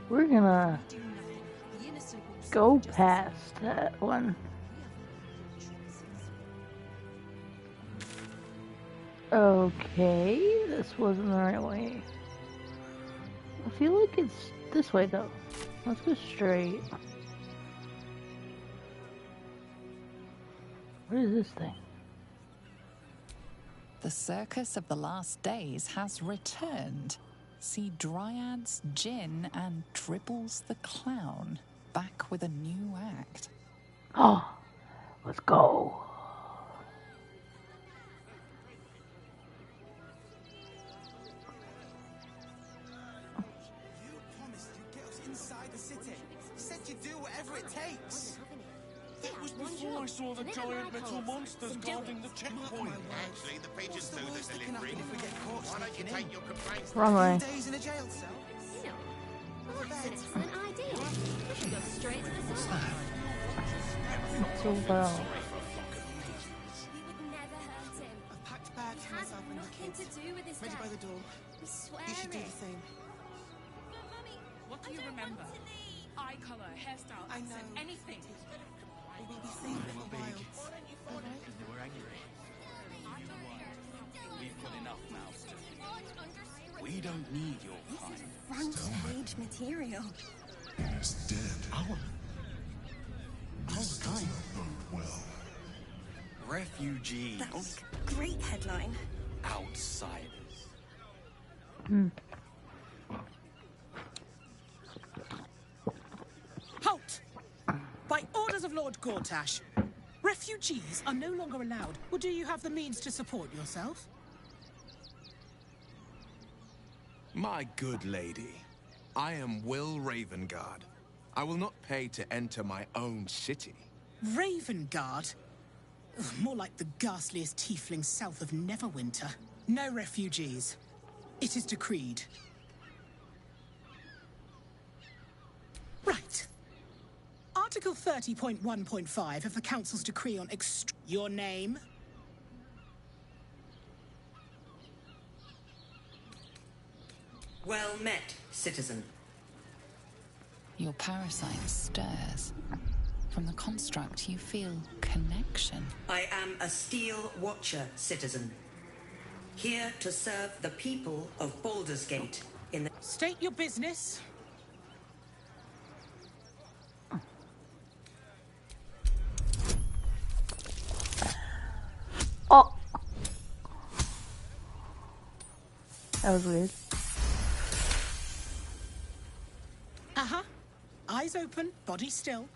We're gonna go past that one. Okay, this wasn't the right way. I feel like it's this way though. Let's go straight. What is this thing? The circus of the last days has returned. See Dryads, Jin, and Dribbles the Clown back with a new act. Oh, let's go. You promised you'd get us inside the city. You said you'd do whatever it takes. That was before I saw the giant metal monsters guarding the checkpoint. Actually, the pigeons do the delivery. If we get caught, why don't you take your complaints? Wrong way. Days in a jail cell. You know, that's an excellent idea. We should go straight to the source. Not so well. We would never hurt him. I've packed bags for It has myself and the nothing kids. to do with his Ready death. by the door. We swear You should do it. the same. What do you remember? Eye color, hairstyle, I accent, know. anything. We will be safe for a while. Because they were angry. We've got enough mouths to feed. We don't need your kind. Front page material. Is dead. This does not bode well. Refugees. That's a great headline. Outsiders. Halt! By orders of Lord Gortash, refugees are no longer allowed. Or do you have the means to support yourself? My good lady, I am Will Ravengard. I will not pay to enter my own city. Ravengard? Ugh, more like the ghastliest tiefling south of Neverwinter. No refugees. It is decreed. Right. Article 30.1.5 of the Council's decree on your name? Well met, citizen. Your parasite stirs. From the construct, you feel connection. I am a Steel Watcher, citizen. Here to serve the people of Baldur's Gate in the... State your business. Oh! That was weird. Uh-huh. Eyes open, body still.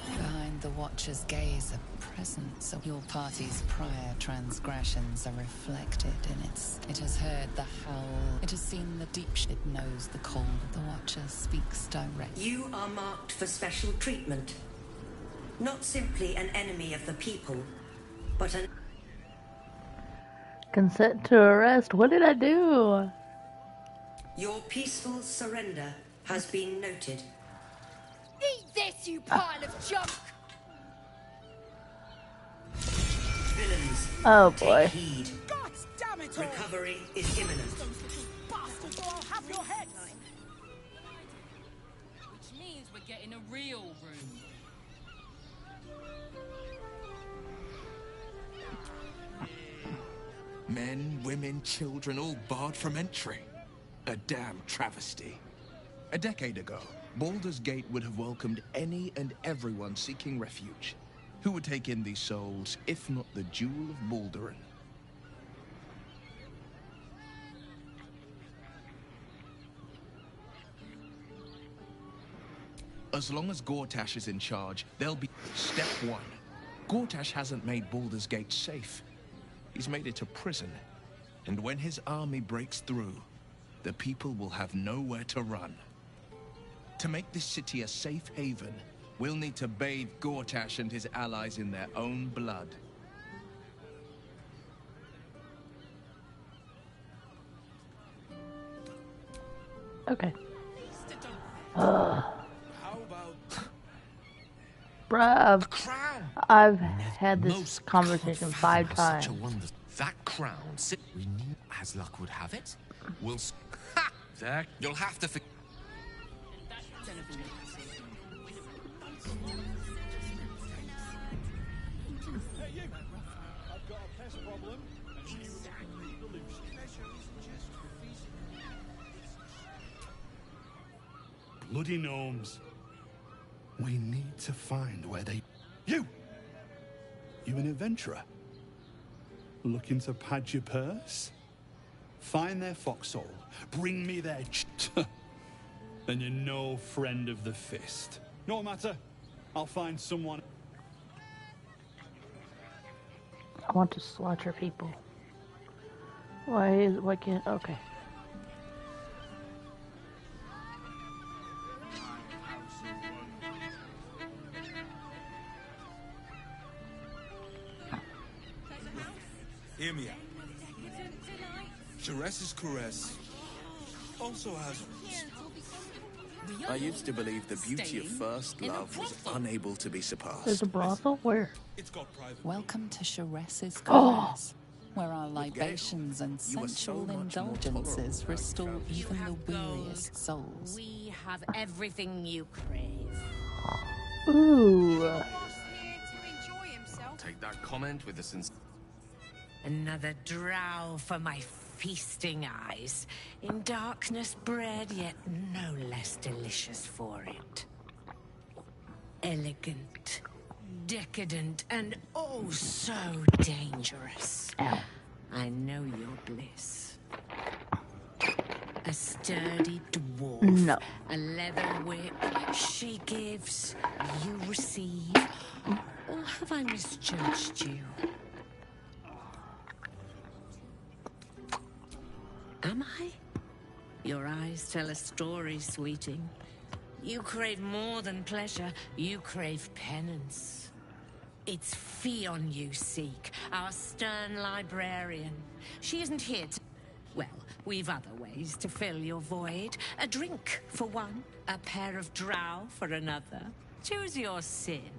Behind the Watcher's gaze, a presence of your party's prior transgressions are reflected in its... It has heard the howl. It has seen the deep... It knows the cold of the Watcher speaks direct. You are marked for special treatment. Not simply an enemy of the people, but an... Consent to arrest. What did I do? Your peaceful surrender has been noted. Eat this, you pile of junk! Villains, Oh boy. take heed. God damn it all! Recovery is imminent. Bastards, or I'll have your heads! Which means we're getting a real room. Men, women, children, all barred from entry. A damn travesty. A decade ago, Baldur's Gate would have welcomed any and everyone seeking refuge. Who would take in these souls, if not the Jewel of Balduran? As long as Gortash is in charge, there'll be... Step 1. Gortash hasn't made Baldur's Gate safe. He's made it a prison. And when his army breaks through, the people will have nowhere to run. To make this city a safe haven, we'll need to bathe Gortash and his allies in their own blood. Okay. How about... Bruh, I've had this conversation 5 times. That crown, we knew, as luck would have it, we'll... Ha! There, you'll have to... Hey, you! I've got a pest problem, and you need the solution. Bloody gnomes. We need to find where they... You! You an adventurer? Looking to pad your purse? Find their foxhole, bring me their then you're no friend of the fist. No matter, I'll find someone... I want to slaughter people. Why can't... Okay. Hear me out. Jerez's caress also has rules. I used to believe the beauty of first love was unable to be surpassed. There's a brothel? Where? Welcome to Sharess's Oh! Caress, where our libations and sensual indulgences restore even the weariest souls. We have everything you crave. Ooh. Take that comment with a sense... Another drow for my feasting eyes. In darkness bred, yet no less delicious for it. Elegant, decadent, and oh so dangerous. I know your bliss. A sturdy dwarf. No. A leather whip. She gives, you receive. Or have I misjudged you? Am I? Your eyes tell a story, sweeting. You crave more than pleasure. You crave penance. It's Fionn you seek, our stern librarian. She isn't here to... Well, we've other ways to fill your void. A drink for one, a pair of drow for another. Choose your sin.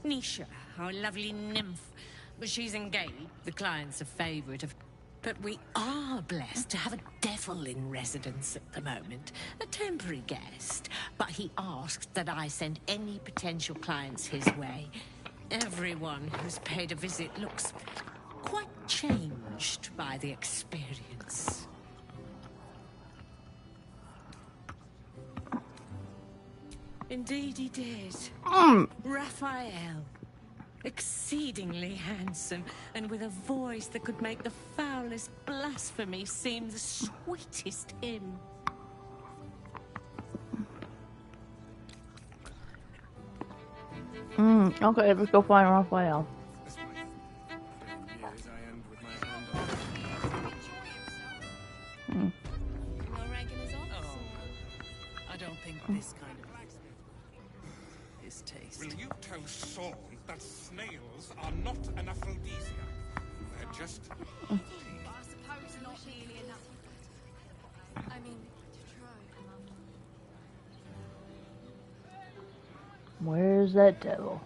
Nisha, our lovely nymph. She's engaged. The client's a favorite of... But we are blessed to have a devil in residence at the moment. A temporary guest. But he asked that I send any potential clients his way. Everyone who's paid a visit looks quite changed by the experience. Indeed he did. Raphael. Exceedingly handsome, and with a voice that could make the foulest blasphemy seem the sweetest hymn. Okay, let's go find Raphael. I don't think this kind of is taste. Will you tell Saul that snails are not an aphrodisiac? They're just... I suppose not really enough. I mean, to try. Where's that devil?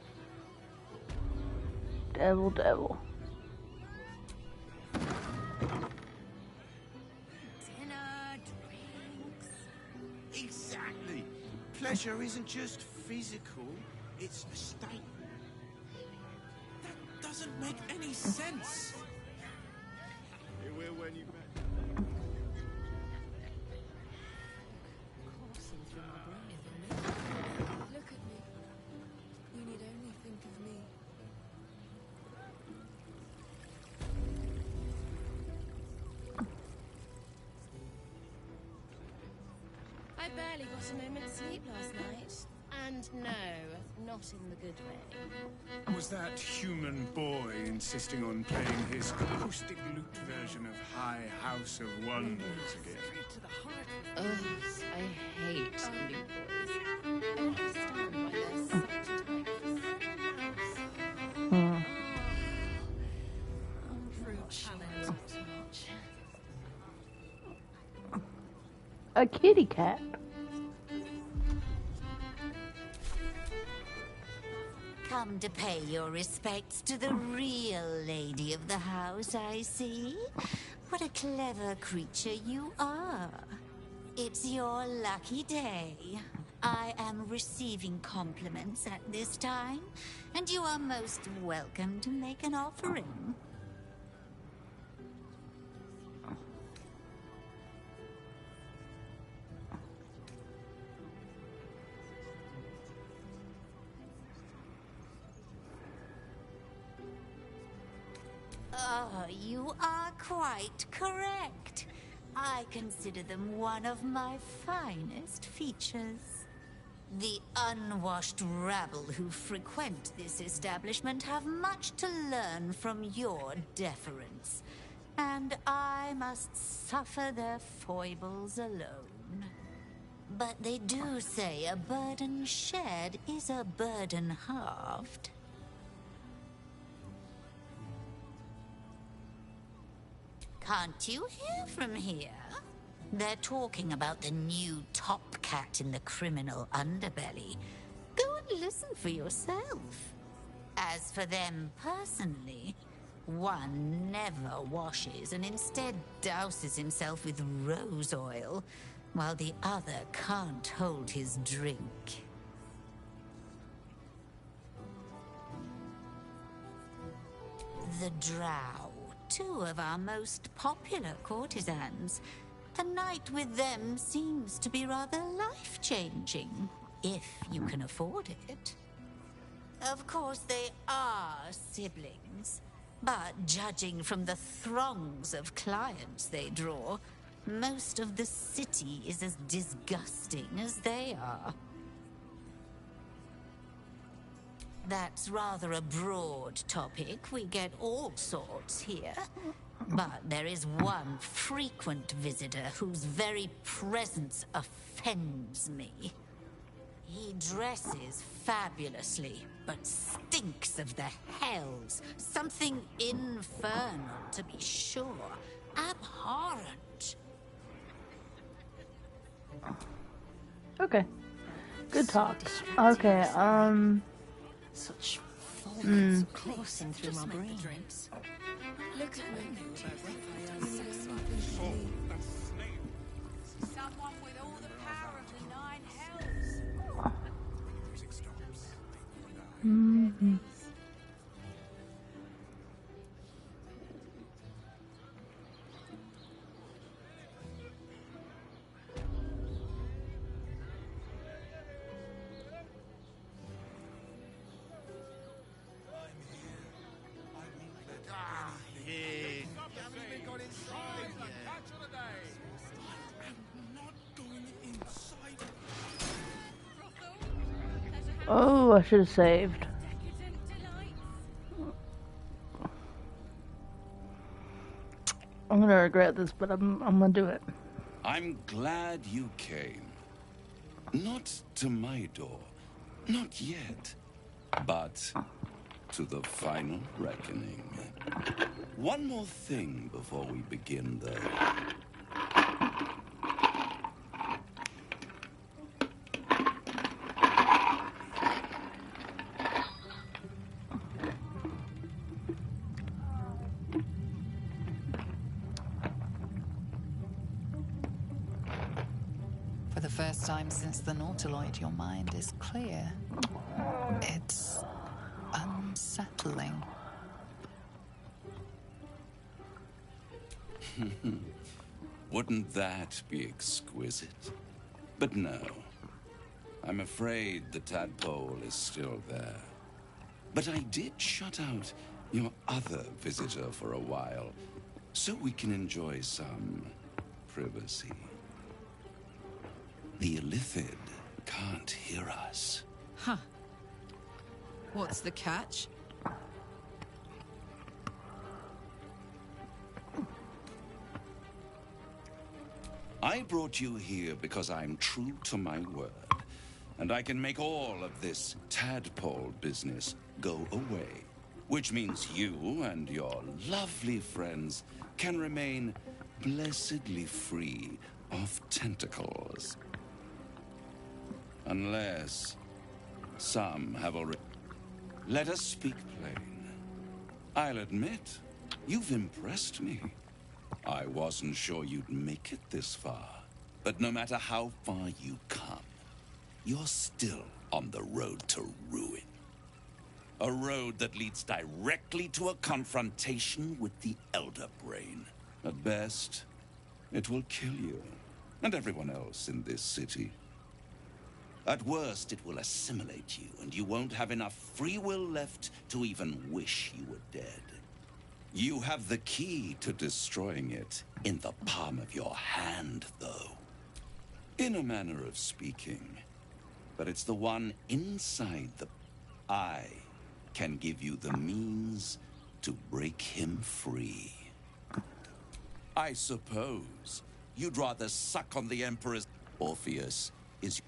Devil. Dinner, drinks. Exactly. Pleasure isn't just physical, it's a state. That doesn't make any sense. It will when you Look at me. You need only think of me. I barely got a moment's sleep last night. And no, not in the good way. Was that human boy insisting on playing his acoustic lute version of High House of Wonders again? Ugh, I hate new boys. I don't understand why they're such a type of fruit talent. A kitty cat. Come to pay your respects to the real lady of the house, I see. What a clever creature you are. It's your lucky day. I am receiving compliments at this time, and you are most welcome to make an offering. Oh, you are quite correct. I consider them one of my finest features. The unwashed rabble who frequent this establishment have much to learn from your deference, and I must suffer their foibles alone. But they do say a burden shared is a burden halved. Can't you hear from here? They're talking about the new top cat in the criminal underbelly. Go and listen for yourself. As for them personally, one never washes and instead douses himself with rose oil, while the other can't hold his drink. The Drow, two of our most popular courtesans. A night with them seems to be rather life-changing, if you can afford it. Of course, they are siblings, but judging from the throngs of clients they draw, most of the city is as disgusting as they are. That's rather a broad topic. We get all sorts here. But there is one frequent visitor whose very presence offends me. He dresses fabulously, but stinks of the hells. Something infernal, to be sure. Abhorrent. Okay. Good talk. Okay, Such Hmm. coursing through my brain. Look at me. Someone with all the power of the nine hells. Mm-hmm. Oh, I should have saved. I'm gonna regret this, but I'm gonna do it. I'm glad you came. Not to my door, not yet, but to the final reckoning. One more thing before we begin, though. For the first time since the Nautiloid, your mind is clear. It's unsettling. Wouldn't that be exquisite? But no. I'm afraid the tadpole is still there. But I did shut out your other visitor for a while, so we can enjoy some privacy. The Illithid can't hear us. Huh. What's the catch? I brought you here because I'm true to my word, and I can make all of this tadpole business go away, which means you and your lovely friends can remain blessedly free of tentacles. Unless some have already... Let us speak plain. I'll admit, you've impressed me. I wasn't sure you'd make it this far. But no matter how far you come, you're still on the road to ruin. A road that leads directly to a confrontation with the Elder Brain. At best, it will kill you, and everyone else in this city. At worst, it will assimilate you, and you won't have enough free will left to even wish you were dead. You have the key to destroying it in the palm of your hand, though. In a manner of speaking. But it's the one inside the... I can give you the means to break him free. I suppose you'd rather suck on the Emperor's... Orpheus is...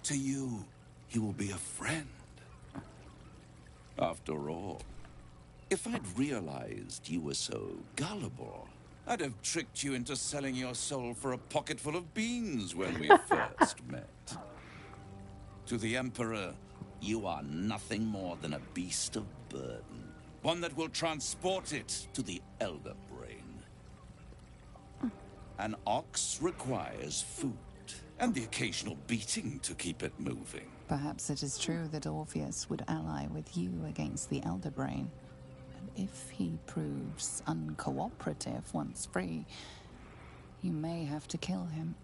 To you, he will be a friend. After all, if I'd realized you were so gullible, I'd have tricked you into selling your soul for a pocketful of beans when we first met. To the Emperor, you are nothing more than a beast of burden. One that will transport it to the Elder Brain. An ox requires food, and the occasional beating to keep it moving. Perhaps it is true that Orpheus would ally with you against the Elder Brain. And if he proves uncooperative once free, you may have to kill him.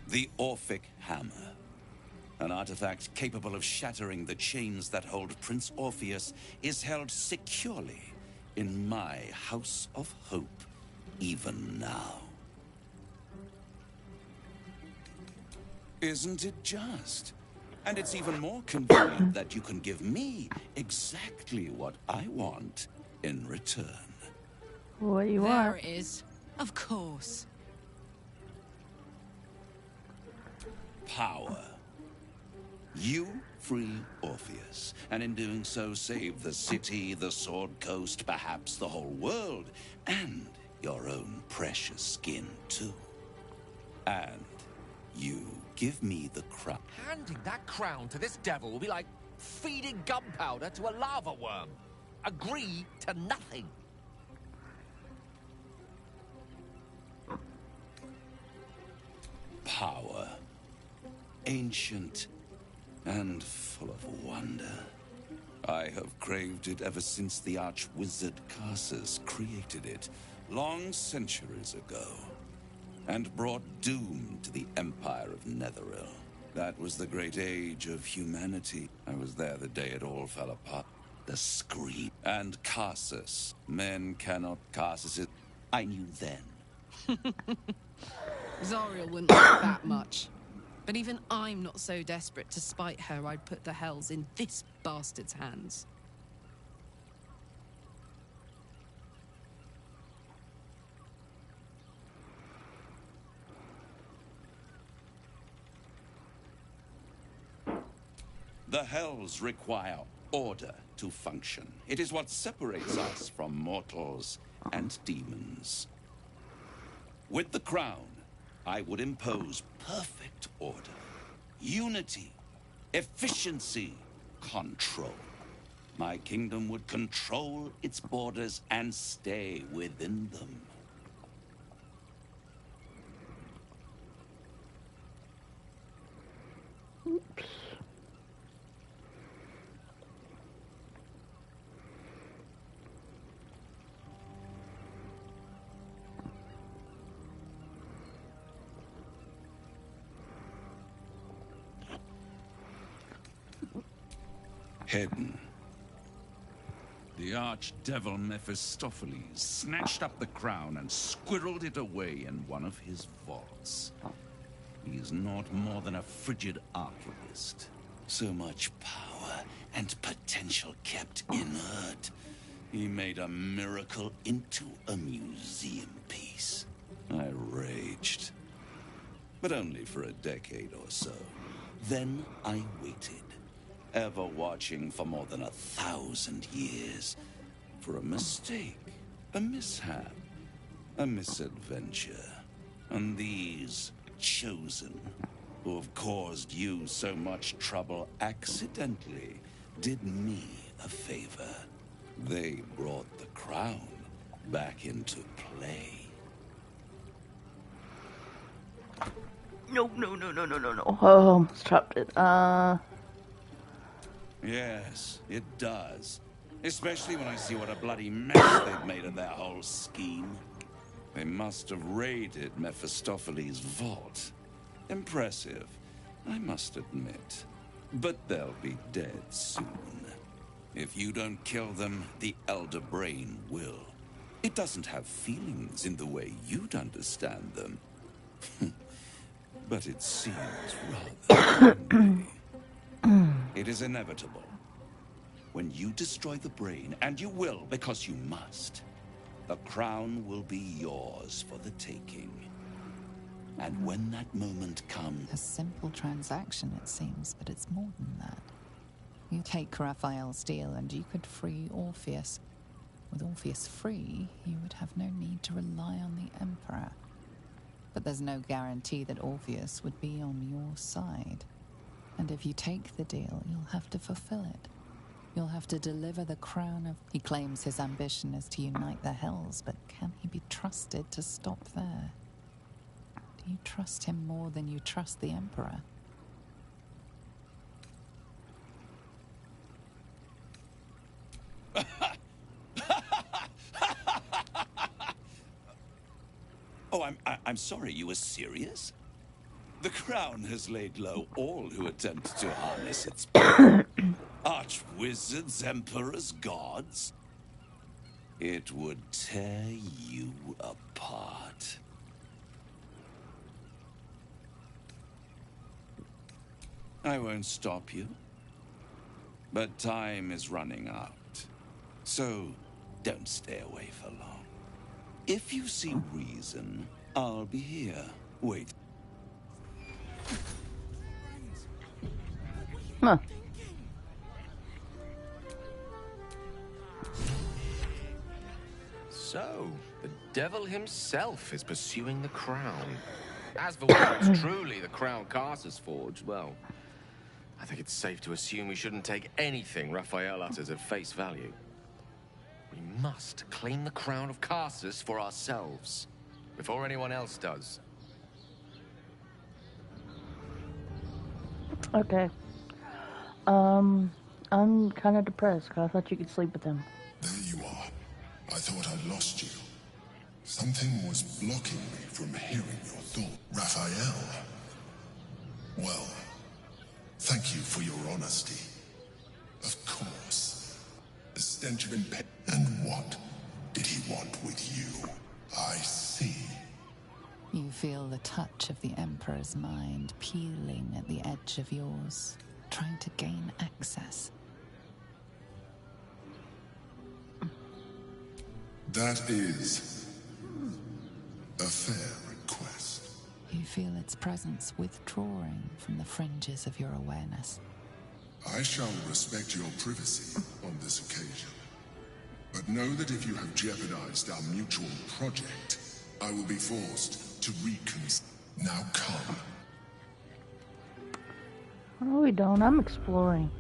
The Orphic Hammer. An artifact capable of shattering the chains that hold Prince Orpheus is held securely in my House of Hope, even now. Isn't it just? And it's even more convenient that you can give me exactly what I want in return. What do you want? There it is. Of course. Power. You free Orpheus, and in doing so save the city, the Sword Coast, perhaps the whole world, and your own precious skin too. And you give me the crown. Handing that crown to this devil will be like feeding gunpowder to a lava worm. Agree to nothing. Power. Ancient and full of wonder. I have craved it ever since the arch-wizard Carsus created it, long centuries ago, and brought doom to the Empire of Netheril. That was the great age of humanity. I was there the day it all fell apart. The scream. And Carsus. Men cannot Carsus it. I knew then. Zariel wouldn't like that much. But even I'm not so desperate to spite her I'd put the hells in this bastard's hands. The hells require order to function. It is what separates us from mortals and demons. With the crown, I would impose perfect order, unity, efficiency, control. My kingdom would control its borders and stay within them. Oops. Hidden. The archdevil Mephistopheles snatched up the crown and squirreled it away in one of his vaults. He is not more than a frigid archivist. So much power and potential kept inert. He made a miracle into a museum piece. I raged. But only for a decade or so. Then I waited. Ever watching for more than 1,000 years. For a mistake, a mishap, a misadventure. And these chosen, who have caused you so much trouble accidentally, did me a favor. They brought the crown back into play. No. Oh, almost chopped it. Yes, it does. Especially when I see what a bloody mess they've made of their whole scheme. They must have raided Mephistopheles' vault. Impressive, I must admit. But they'll be dead soon. If you don't kill them, the Elder Brain will. It doesn't have feelings in the way you'd understand them. But it seems rather angry. It is inevitable. When you destroy the brain, and you will because you must, the crown will be yours for the taking. And when that moment comes... A simple transaction, it seems, but it's more than that. You take Raphael's deal and you could free Orpheus. With Orpheus free, you would have no need to rely on the Emperor. But there's no guarantee that Orpheus would be on your side. And if you take the deal, you'll have to fulfill it. You'll have to deliver the crown of... He claims his ambition is to unite the hells, but can he be trusted to stop there? Do you trust him more than you trust the Emperor? Oh, I'm sorry, you were serious? The crown has laid low all who attempt to harness its power. Arch-wizards, emperors, gods. It would tear you apart. I won't stop you. But time is running out. So, don't stay away for long. If you see reason, I'll be here. Wait. Huh. So, the devil himself is pursuing the crown. As for whether it's truly the crown Carter's forged, well, I think it's safe to assume we shouldn't take anything Raphael utters at face value. We must claim the crown of Carsus for ourselves, before anyone else does. Okay. I'm kind of depressed because I thought you could sleep with him. There you are. I thought I'd lost you. Something was blocking me from hearing your thought. Raphael. Well, thank you for your honesty. Of course. The stench of impediment. And what did he want with you? I see. You feel the touch of the Emperor's mind peeling at the edge of yours, trying to gain access. That is a fair request. You feel its presence withdrawing from the fringes of your awareness. I shall respect your privacy on this occasion. But know that if you have jeopardized our mutual project, I will be forced to reconsider. Now come. No, we don't. I'm exploring.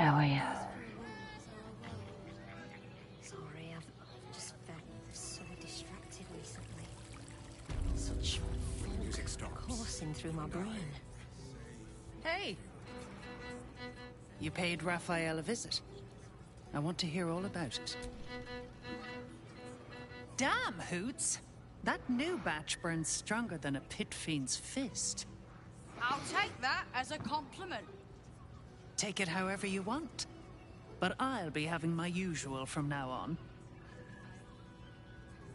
Oh yeah. Sorry, I've just felt so distracted recently. Such thought coursing through my brain. Hey! You paid Raphael a visit. I want to hear all about it. Damn, Hoots! That new batch burns stronger than a pit fiend's fist. I'll take that as a compliment. Take it however you want. But I'll be having my usual from now on.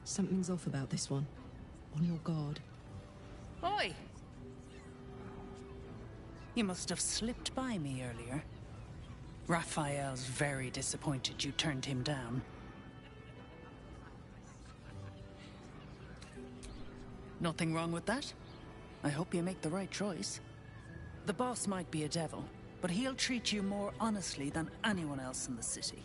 Something's off about this one. On your guard. Oi! You must have slipped by me earlier. Raphael's very disappointed you turned him down. Nothing wrong with that. I hope you make the right choice. The boss might be a devil, but he'll treat you more honestly than anyone else in the city.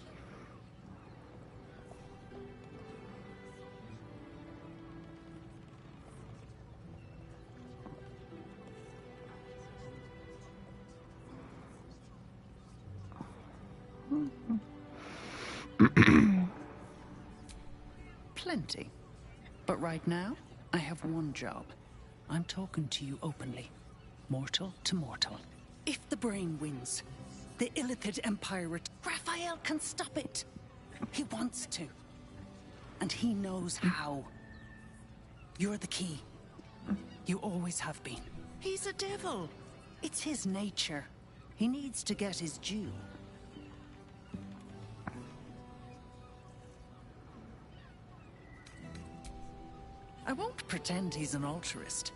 Plenty. But right now, I have one job. I'm talking to you openly. Mortal to mortal. If the brain wins, the Illithid Empire Raphael can stop it. He wants to. And he knows how. You're the key. You always have been. He's a devil. It's his nature. He needs to get his due. I won't pretend he's an altruist,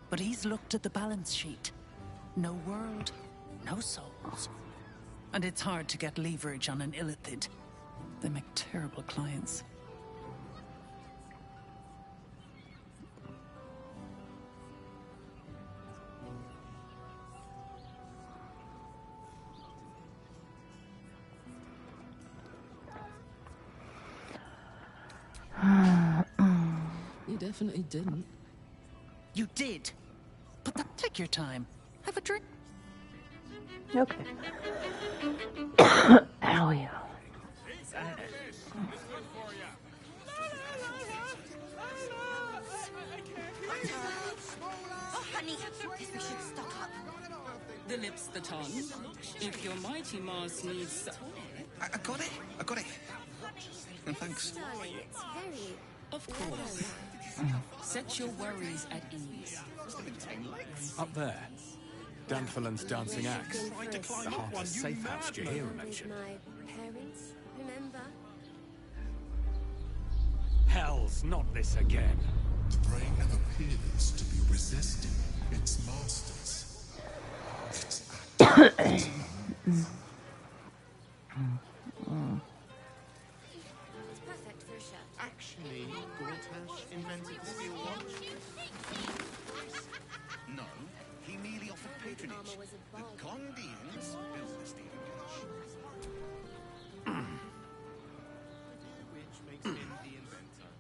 but he's looked at the balance sheet. No world, no souls. And it's hard to get leverage on an Illithid. They make terrible clients. You definitely didn't. You did. But take your time. Have a drink. Okay. Ow, yeah. Oh, honey, guess we should stock up. The lips, the tongue. If your mighty Mars needs... I got it. And thanks. Darling, it's very Of course. Set your worries at ease. Up there. Danfalan's dancing axe. The Harper's safe house Jahira mentioned. My parents, remember? Hell's not this again. The brain appears to be resisting its masters. It's acting. It's perfect for a shirt. Actually, Gortash invented the steel watch. No, he merely offered patronage. The Gondians built the steel watch. Which makes him the inventor.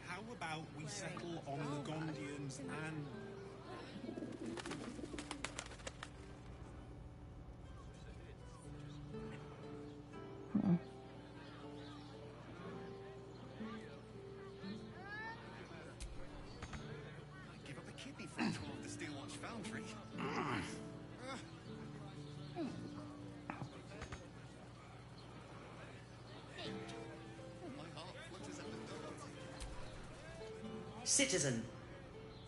How about we settle on the Gondians and... Give up a kidney for a tour of the steel watch foundry. Citizen,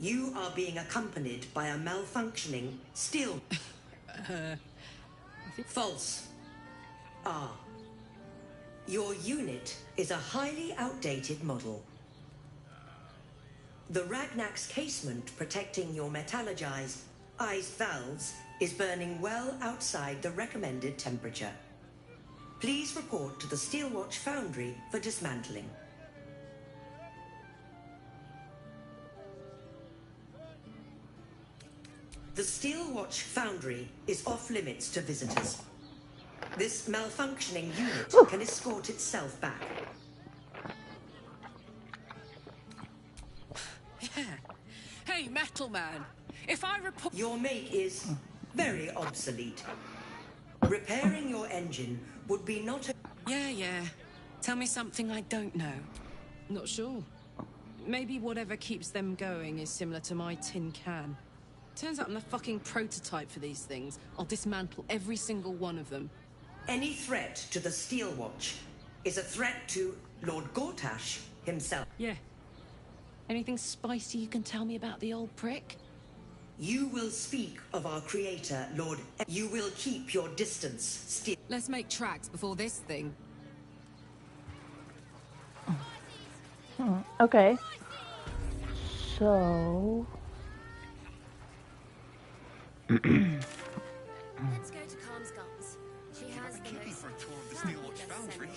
you are being accompanied by a malfunctioning steel... False. Ah. Your unit is a highly outdated model. The Ragnak's casement protecting your metallurgized ice valves is burning well outside the recommended temperature. Please report to the Steelwatch Foundry for dismantling. The Steelwatch Foundry is off limits to visitors. This malfunctioning unit can escort itself back. Yeah. Hey, Metal Man. If I report... Your make is very obsolete. Repairing your engine would be not a... Yeah. Tell me something I don't know. Not sure. Maybe whatever keeps them going is similar to my tin can. Turns out I'm the fucking prototype for these things. I'll dismantle every single one of them. Any threat to the Steelwatch is a threat to Lord Gortash himself. Yeah. Anything spicy you can tell me about the old prick? You will speak of our creator, Lord... You will keep your distance, Steel... Let's make tracks before this thing. Okay. So... Let's go to Calm's Guns. She has the most for a tour of the steel watch foundry.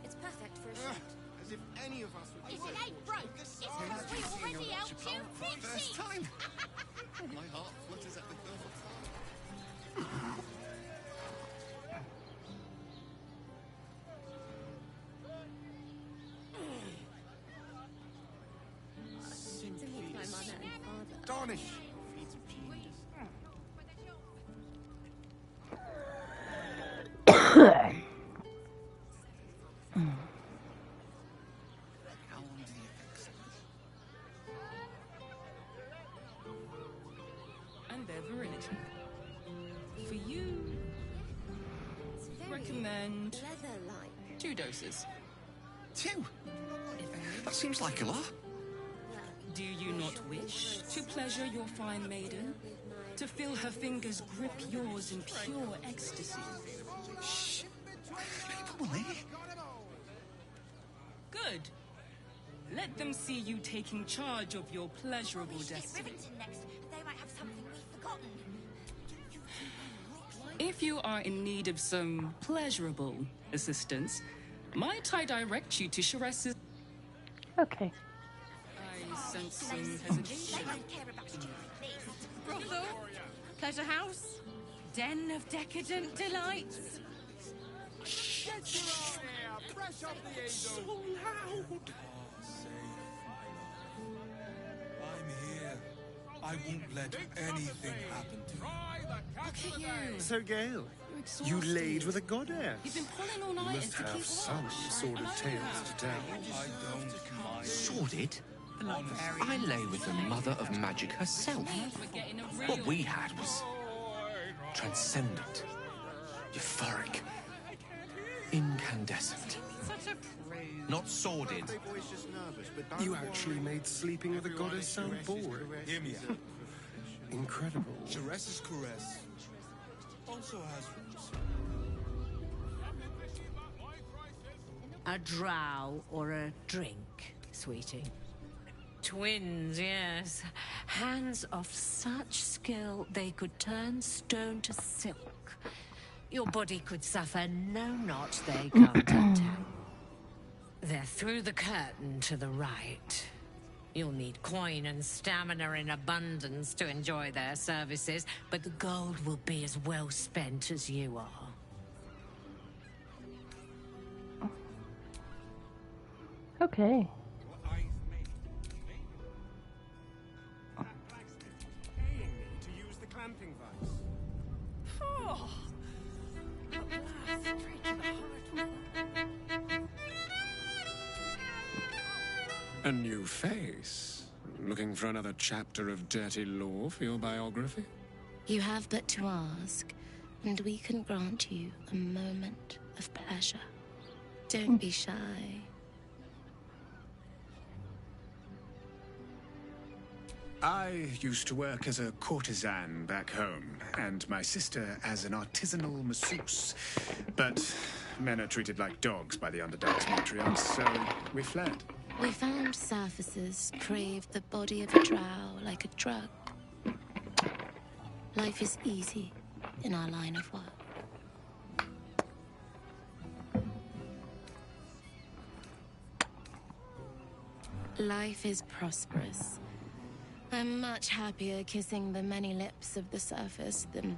It's perfect for a shirt. As if any of us would... If it ain't broke, it's because we already helped you fix First it. time. My heart flutters at the thought. To meet my mother and father. Darnish. And they're virility. For you, recommend Leather-like. 2 doses. 2? That seems like a lot. Do you not wish to pleasure your fine maiden? To feel her fingers grip yours in pure ecstasy? Shh. People will hear. Good. Let them see you taking charge of your pleasurable destiny. next. They might have something we've forgotten. If you are in need of some pleasurable assistance, might I direct you to Sheres's... Okay. I sense some hesitation. Brothel? Pleasure house? Den of decadent delights? Get you out here! Fresh off the So loud. I'm here. I won't let anything happen to you. Look at you. So, Gale, You're exhausted. you laid with a goddess. You've been pulling all You nighters must to have keep some watch. sordid tales to tell. I don't mind. Sordid? I lay with the mother of magic herself. What we had was transcendent, euphoric, incandescent. Such a prude. not sordid. You actually made sleeping with a goddess sound boring. Hear me out. Incredible. Ceres's caress also has roots. A drow or a drink, sweetie? Twins, yes. Hands of such skill they could turn stone to silk. Your body could suffer no notch they can't undo. They're through the curtain to the right. You'll need coin and stamina in abundance to enjoy their services, but the gold will be as well spent as you are. Okay. Paying me to use the clamping vice. Oh, at last, straight to the heart. A new face. Looking for another chapter of dirty law for your biography? You have but to ask, and we can grant you a moment of pleasure. Don't be shy. I used to work as a courtesan back home, and my sister as an artisanal masseuse. But men are treated like dogs by the Underdark's matriarchs, so we fled. We found surfaces craved the body of a drow like a drug. Life is easy in our line of work. Life is prosperous. I'm much happier kissing the many lips of the surface than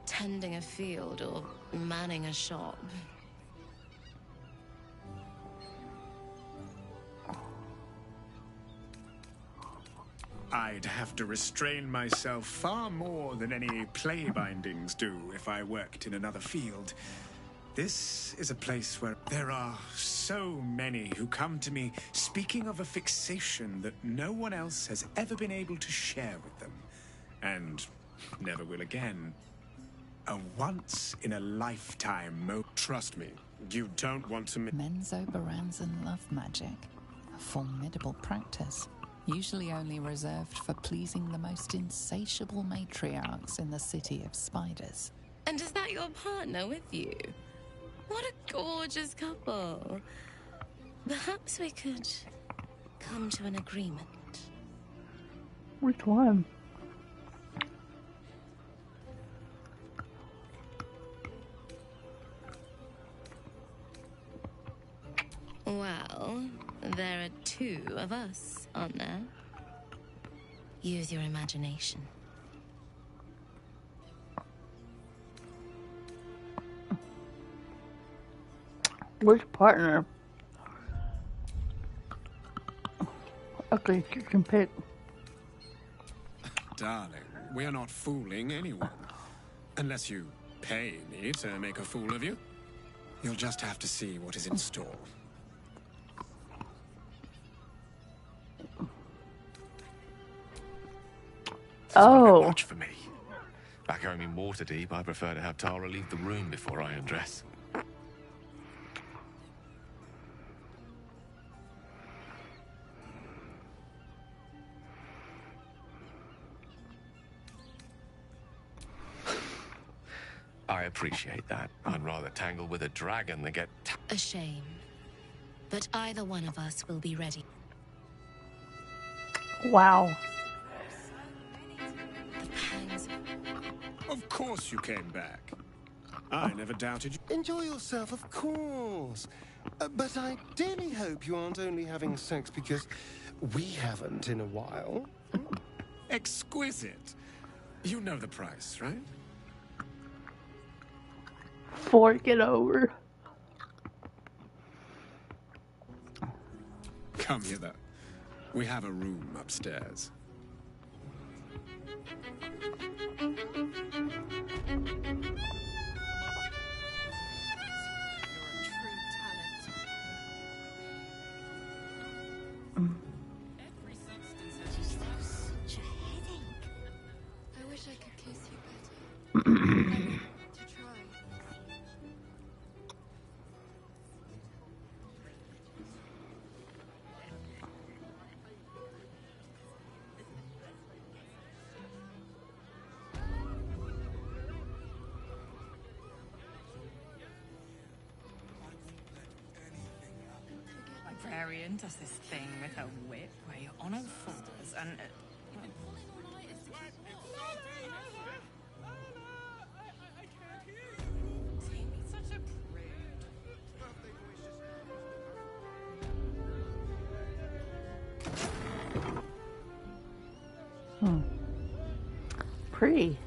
tending a field or manning a shop. I'd have to restrain myself far more than any play bindings do if I worked in another field. This is a place where there are so many who come to me speaking of a fixation that no one else has ever been able to share with them, and never will again. A once-in-a-lifetime Trust me, you don't want to... Menzoberranzan love magic, a formidable practice, usually only reserved for pleasing the most insatiable matriarchs in the city of spiders. And is that your partner with you? What a gorgeous couple. Perhaps we could come to an agreement. Which one? Well, there are two of us, aren't there? Use your imagination. Which partner? Okay, you can pick. Darling, we're not fooling anyone. Unless you pay me to make a fool of you. You'll just have to see what is in store. Oh. Watch for me. Back home in Waterdeep, I prefer to have Tara leave the room before I undress. I appreciate that. I'd rather tangle with a dragon than get... A shame. But either one of us will be ready. Wow. Of course you came back. I never doubted you. Enjoy yourself, of course. But I dearly hope you aren't only having sex because we haven't in a while. Exquisite. You know the price, right? Fork it over. Come hither. We have a room upstairs. I wish I could kiss you better. To try. barbarian does this thing with her whip where you're on all fours and... Such a prude. Pretty.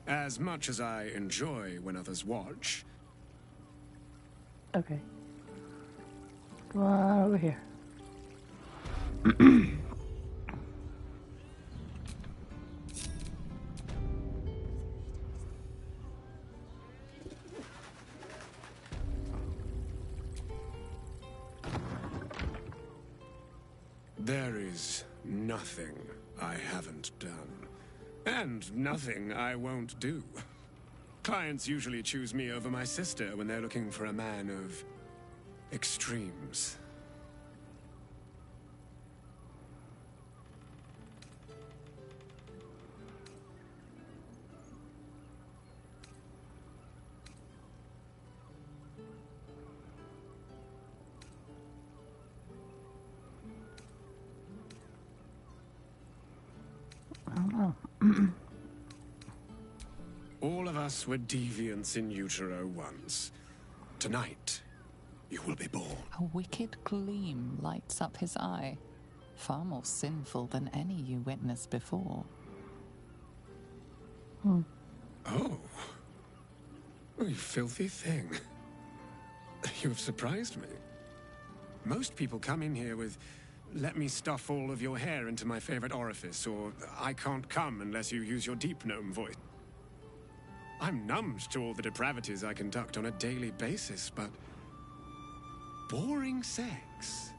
As much as I enjoy when others watch. Okay. Come on over here. There is nothing I haven't done. And nothing I won't do. Clients usually choose me over my sister when they're looking for a man of extremes. I don't know. All of us were deviants in utero once. Tonight, you will be born. A wicked gleam lights up his eye, far more sinful than any you witnessed before. Oh. Oh, you filthy thing. You have surprised me. Most people come in here with, "Let me stuff all of your hair into my favorite orifice," or "I can't come unless you use your deep gnome voice." I'm numbed to all the depravities I conduct on a daily basis, but boring sex?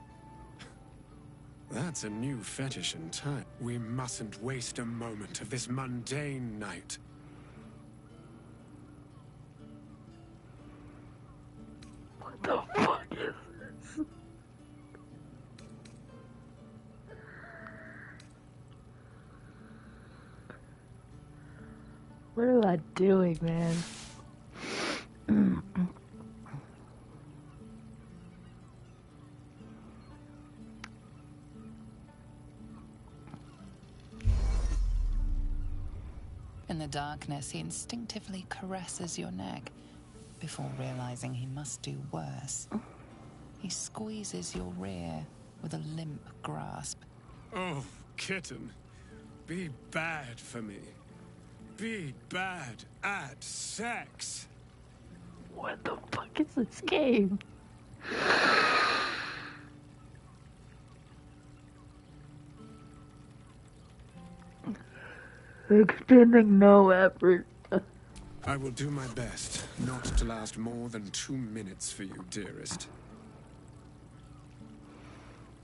That's a new fetish in time. We mustn't waste a moment of this mundane night. What the fuck is this? What am I doing, man? In the darkness, he instinctively caresses your neck before realizing he must do worse. He squeezes your rear with a limp grasp. Oh, kitten. Be bad for me. Be bad at sex. What the fuck is this game? Expending no effort. I will do my best not to last more than 2 minutes for you, dearest.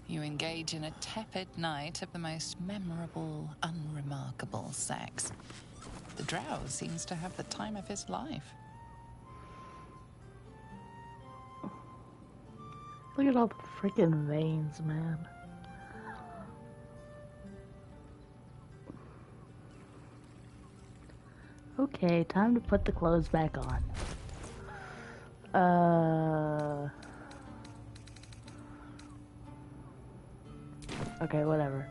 You engage in a tepid night of the most memorable, unremarkable sex. The drow seems to have the time of his life. Look at all the freaking veins, man. Okay, time to put the clothes back on. Okay, whatever.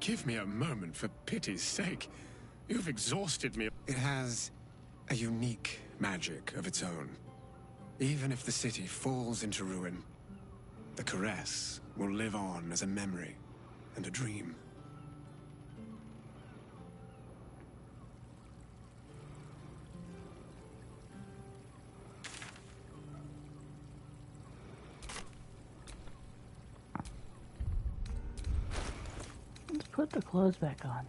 Give me a moment, for pity's sake. You've exhausted me. It has a unique magic of its own. Even if the city falls into ruin, the caress will live on as a memory and a dream. Let's put the clothes back on.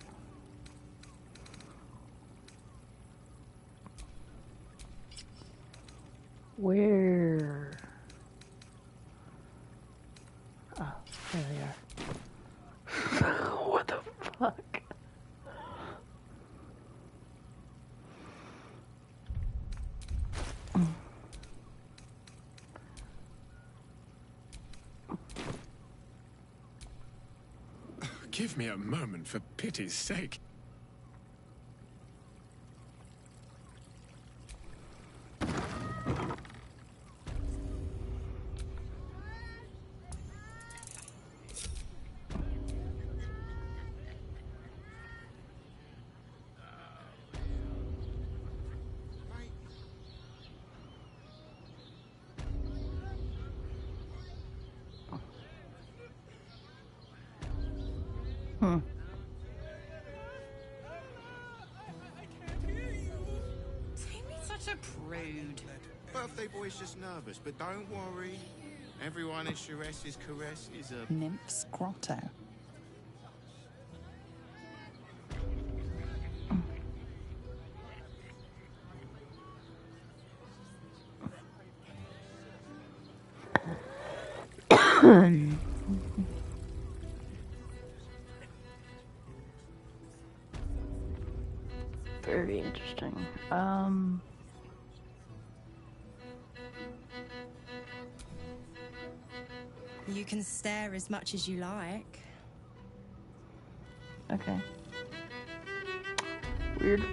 Where? Oh, there they are. What the fuck? Give me a moment, for pity's sake. Such a prude. Birthday boy's just nervous, but don't worry. Everyone at Sharess's caress is a... Nymph's Grotto. Very interesting. You can stare as much as you like. Okay. Weird.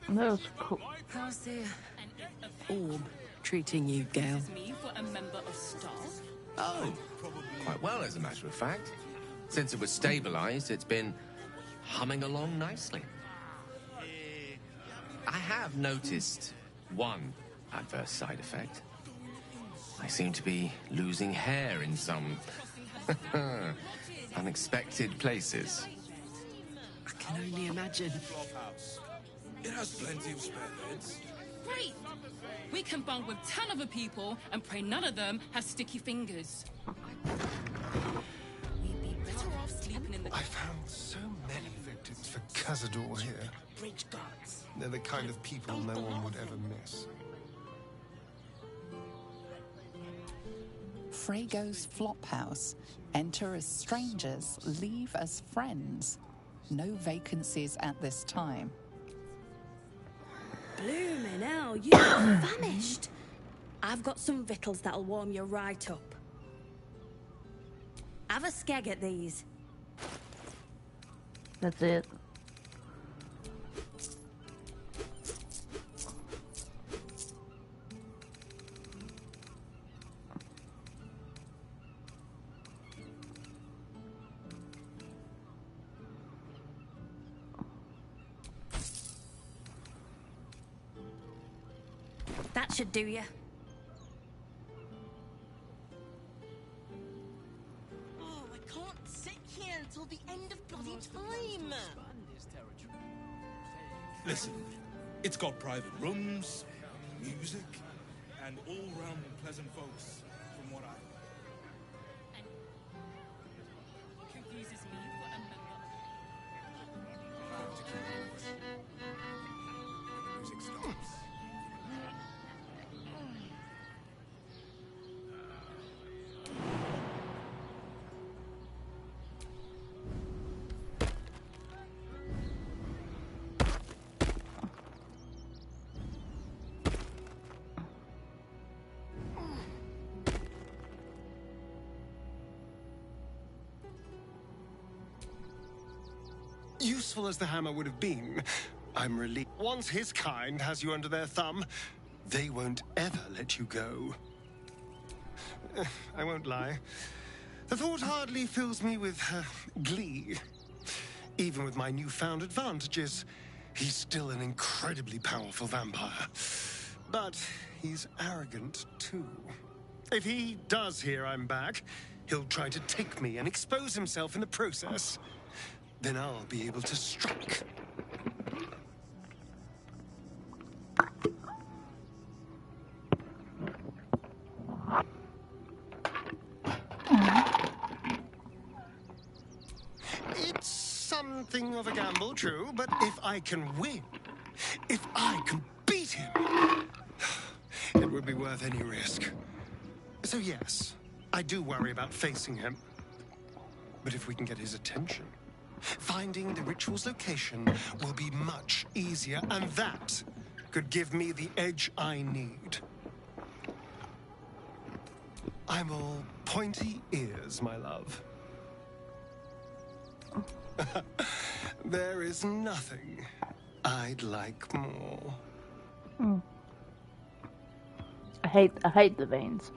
That was cool. How's the orb treating you, Gale? Me for a member of staff? Oh, quite well, as a matter of fact. Since it was stabilized, it's been humming along nicely. I have noticed one adverse side effect. I seem to be losing hair in some unexpected places. I can only imagine. It has plenty of spare beds. Great! We can bond with 10 other people and pray none of them have sticky fingers. We'd be better off sleeping in the... I found so many victims for Cazador here. Bridge guards. They're the kind of people no one would ever miss. Frago's Flophouse. Enter as strangers, leave as friends. No vacancies at this time. Bloomin' hell, you are famished. I've got some victuals that'll warm you right up. Have a skeg at these. That's it. That should do you. Oh, I can't sit here until the end of bloody time. Listen, it's got private rooms, music, and all-round pleasant folks, from what I... Confuses me for a member. Music stops. Useful as the hammer would have been, I'm relieved. Once his kind has you under their thumb, they won't ever let you go. I won't lie. The thought hardly fills me with glee. Even with my newfound advantages, he's still an incredibly powerful vampire. But he's arrogant, too. If he does hear I'm back, he'll try to take me and expose himself in the process. Then I'll be able to strike. It's something of a gamble, true, but if I can win, if I can beat him, it would be worth any risk. So yes, I do worry about facing him. But if we can get his attention, finding the ritual's location will be much easier, and that could give me the edge I need. I'm all pointy ears, my love. There is nothing I'd like more. Mm. I hate the veins.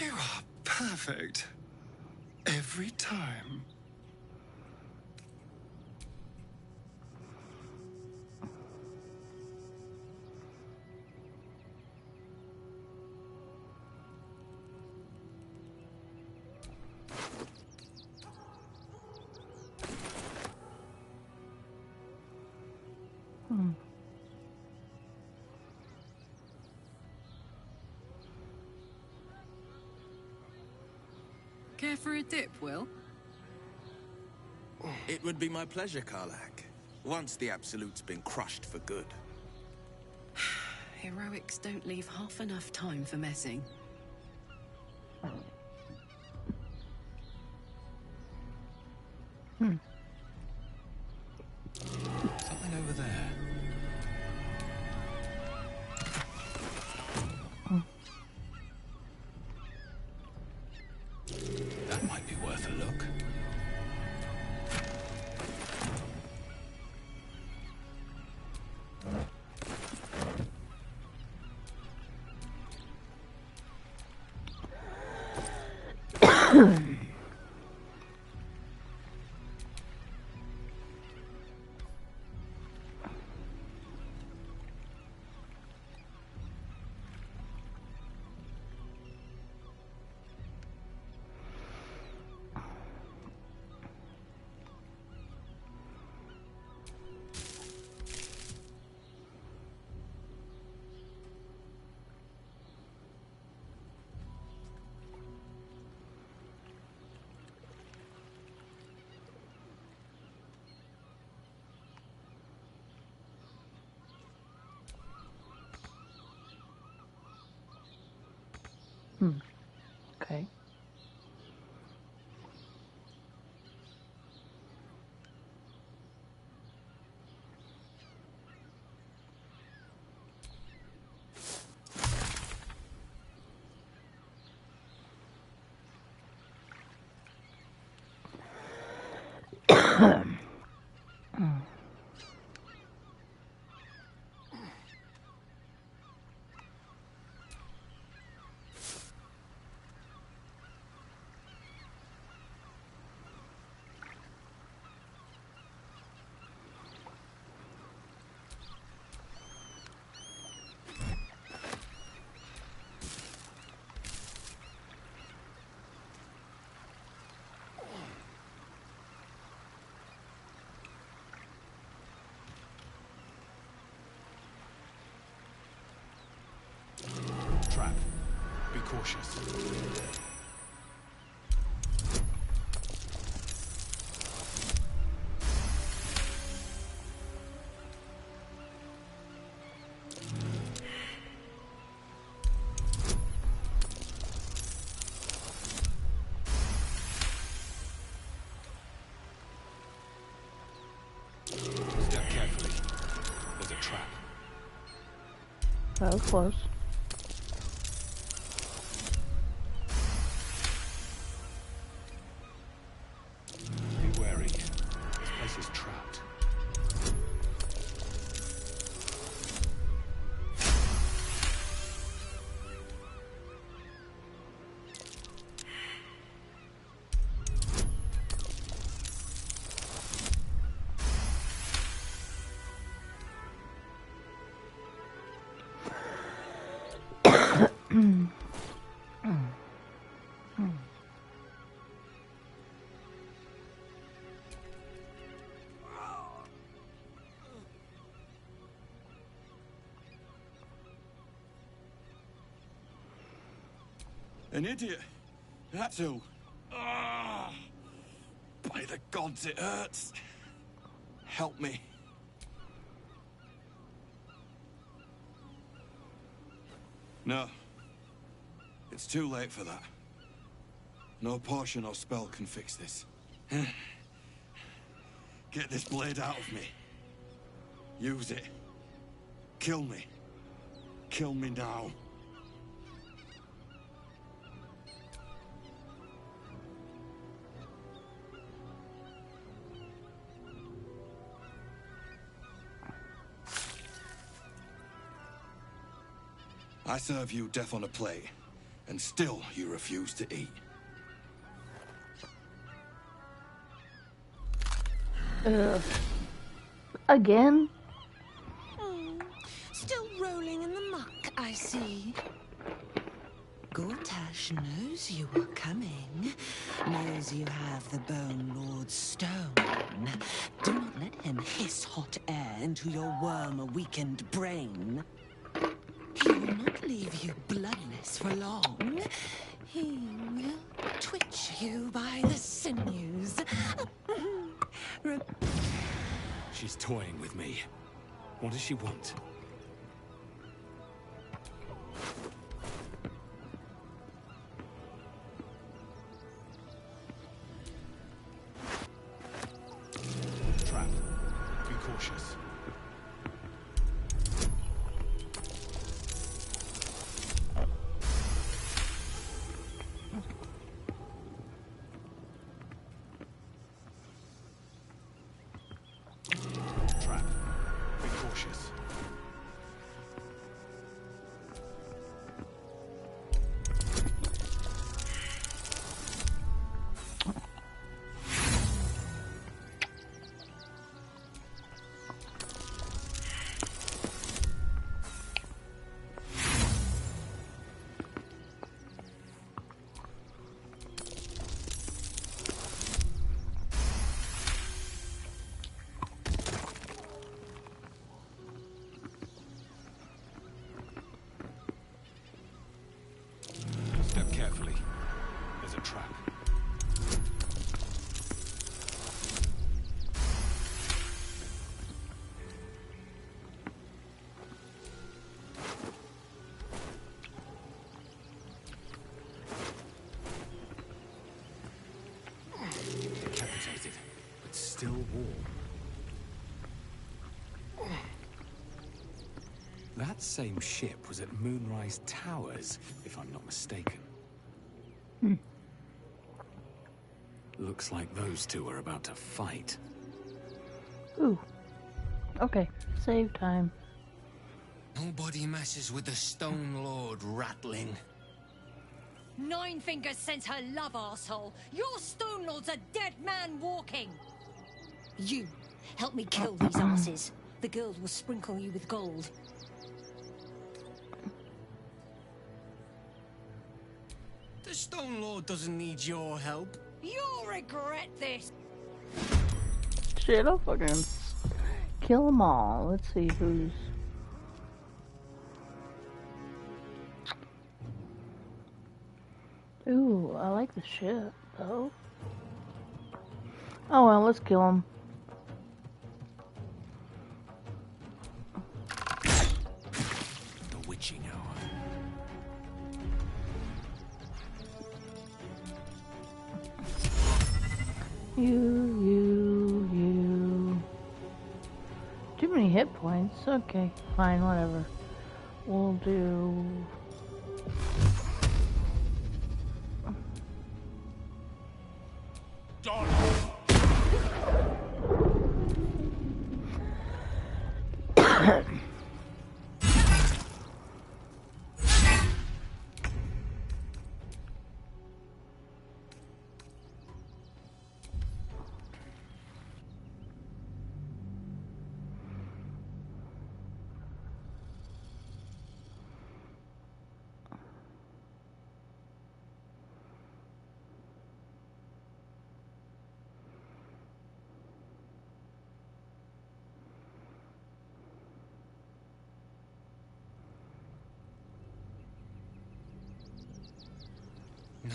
You are perfect. Every time. Hmm. Care for a dip, Will? It would be my pleasure, Karlak. Once the Absolute's been crushed for good. Heroics don't leave half enough time for messing. Hmm. Something over there. That might be worth a look. Okay. Trap. Be cautious. Step carefully. There's a trap. That was close. Be wary. This place is trapped. An idiot. That's all. Ah! By the gods, it hurts. Help me. No. It's too late for that. No potion or spell can fix this. Get this blade out of me. Use it. Kill me. Kill me now. I serve you death on a plate, and still you refuse to eat. Again? Still rolling in the muck, I see. Gortash knows you are coming. Knows you have the Bone Lord's stone. Do not let him hiss hot air into your worm-weakened brain. He will not leave you bloodless for long. He will twitch you by the sinews. She's toying with me. What does she want? Trap. Be cautious. Trap. Be cautious. Step carefully. There's a trap. Decapitated, but still warm. That same ship was at Moonrise Towers, if I'm not mistaken. Looks like those two are about to fight. Ooh. Okay. Save time. Nobody messes with the Stone Lord, Ratling. Nine Fingers sends her love, arsehole. Your Stone Lord's a dead man walking. You, help me kill these asses. The girls will sprinkle you with gold. The Stone Lord doesn't need your help. You'll regret this. Shit, I'll fucking kill them all. Let's see who's... Ooh, I like the ship, though. Oh well, let's kill him. The witching hour. You. Too many hit points. Okay, fine, whatever. We'll do...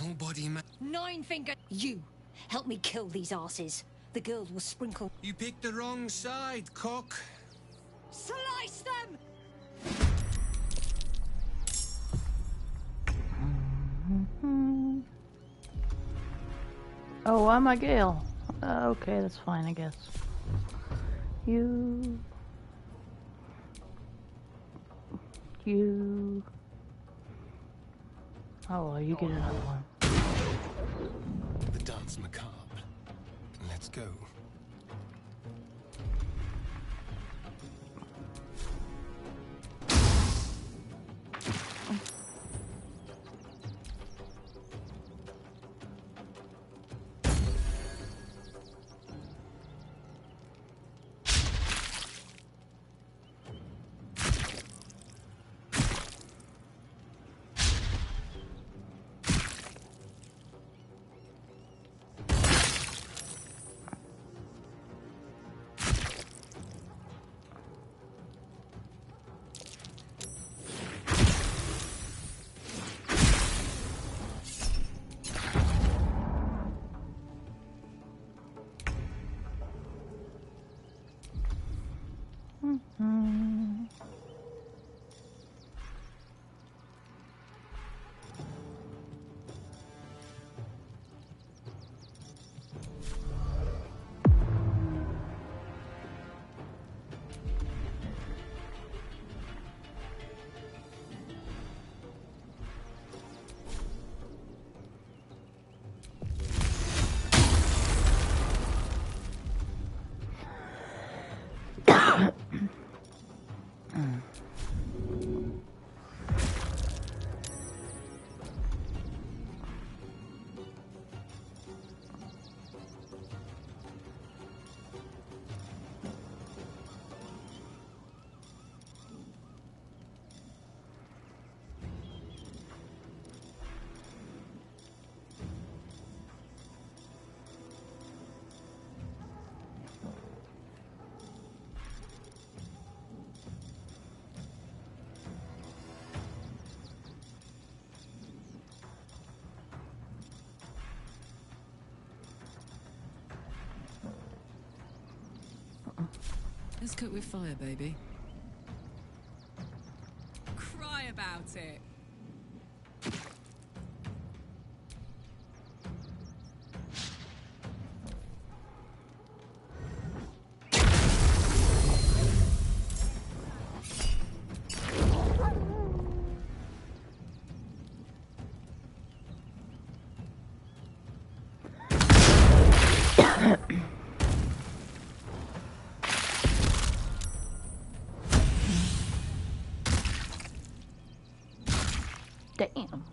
Nobody Nine Finger... You, help me kill these asses. The girls will sprinkle... You picked the wrong side, cock. Slice them! Oh, I'm a Gale. Okay, that's fine, I guess. You. Oh, well, you get another one. The dance macabre. Let's go. Let's cook with fire, baby. Cry about it. Damn.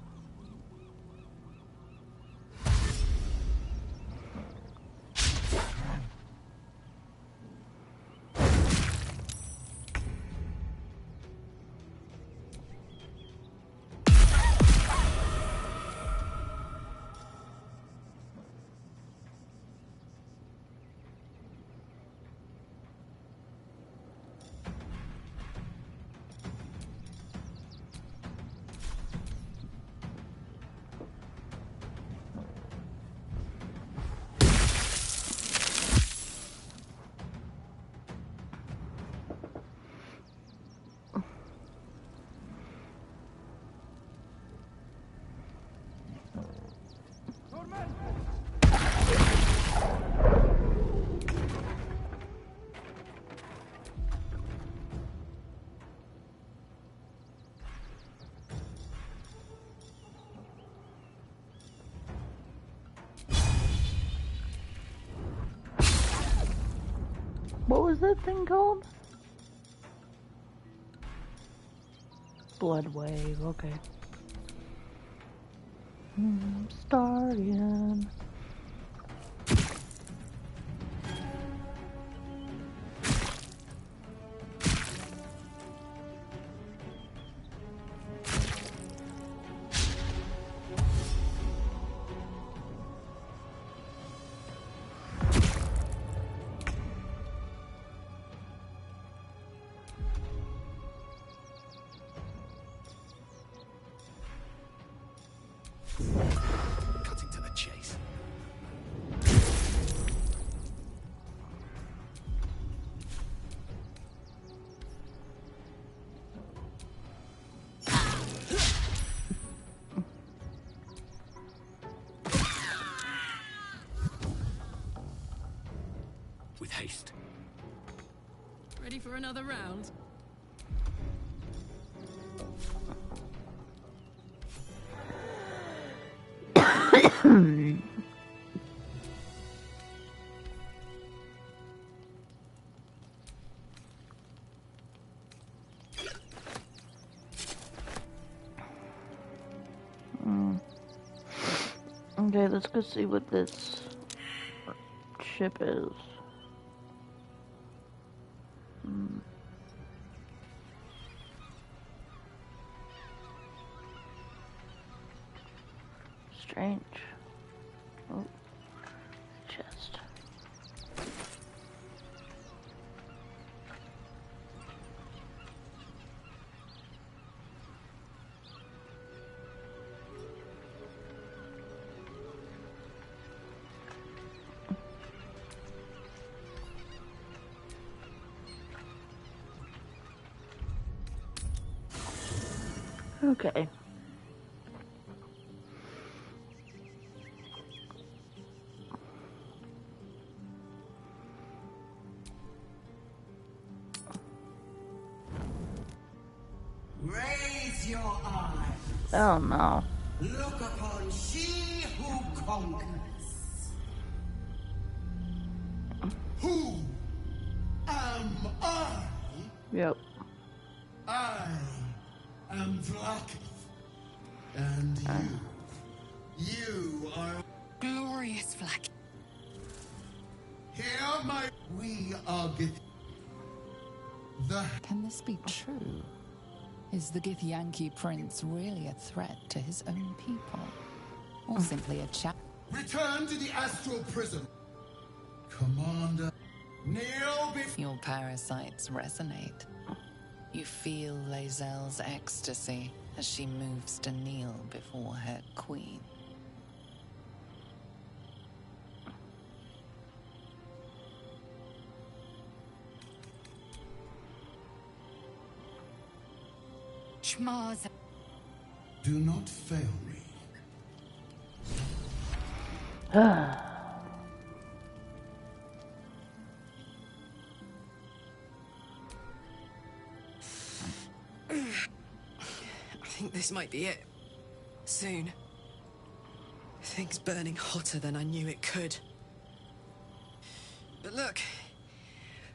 What was that thing called? Blood wave, okay. Starting. Cutting to the chase. with haste. Ready for another round? Okay, let's go see what this ship is. Strange. Oh, chest. Okay. Raise your eyes. Oh no. Look upon she who conquers. Who am I? Yep. I am Vlaakith. And you are glorious Vlaakith. Here we are Can this be true? Is the Githyanki prince really a threat to his own people? Or simply a chap? Return to the astral prison. Commander, kneel before... Your parasites resonate. You feel Lae'zel's ecstasy as she moves to kneel before her queen. Schmaz. Do not fail me. I think this might be it. Soon. Things burning hotter than I knew it could. But look,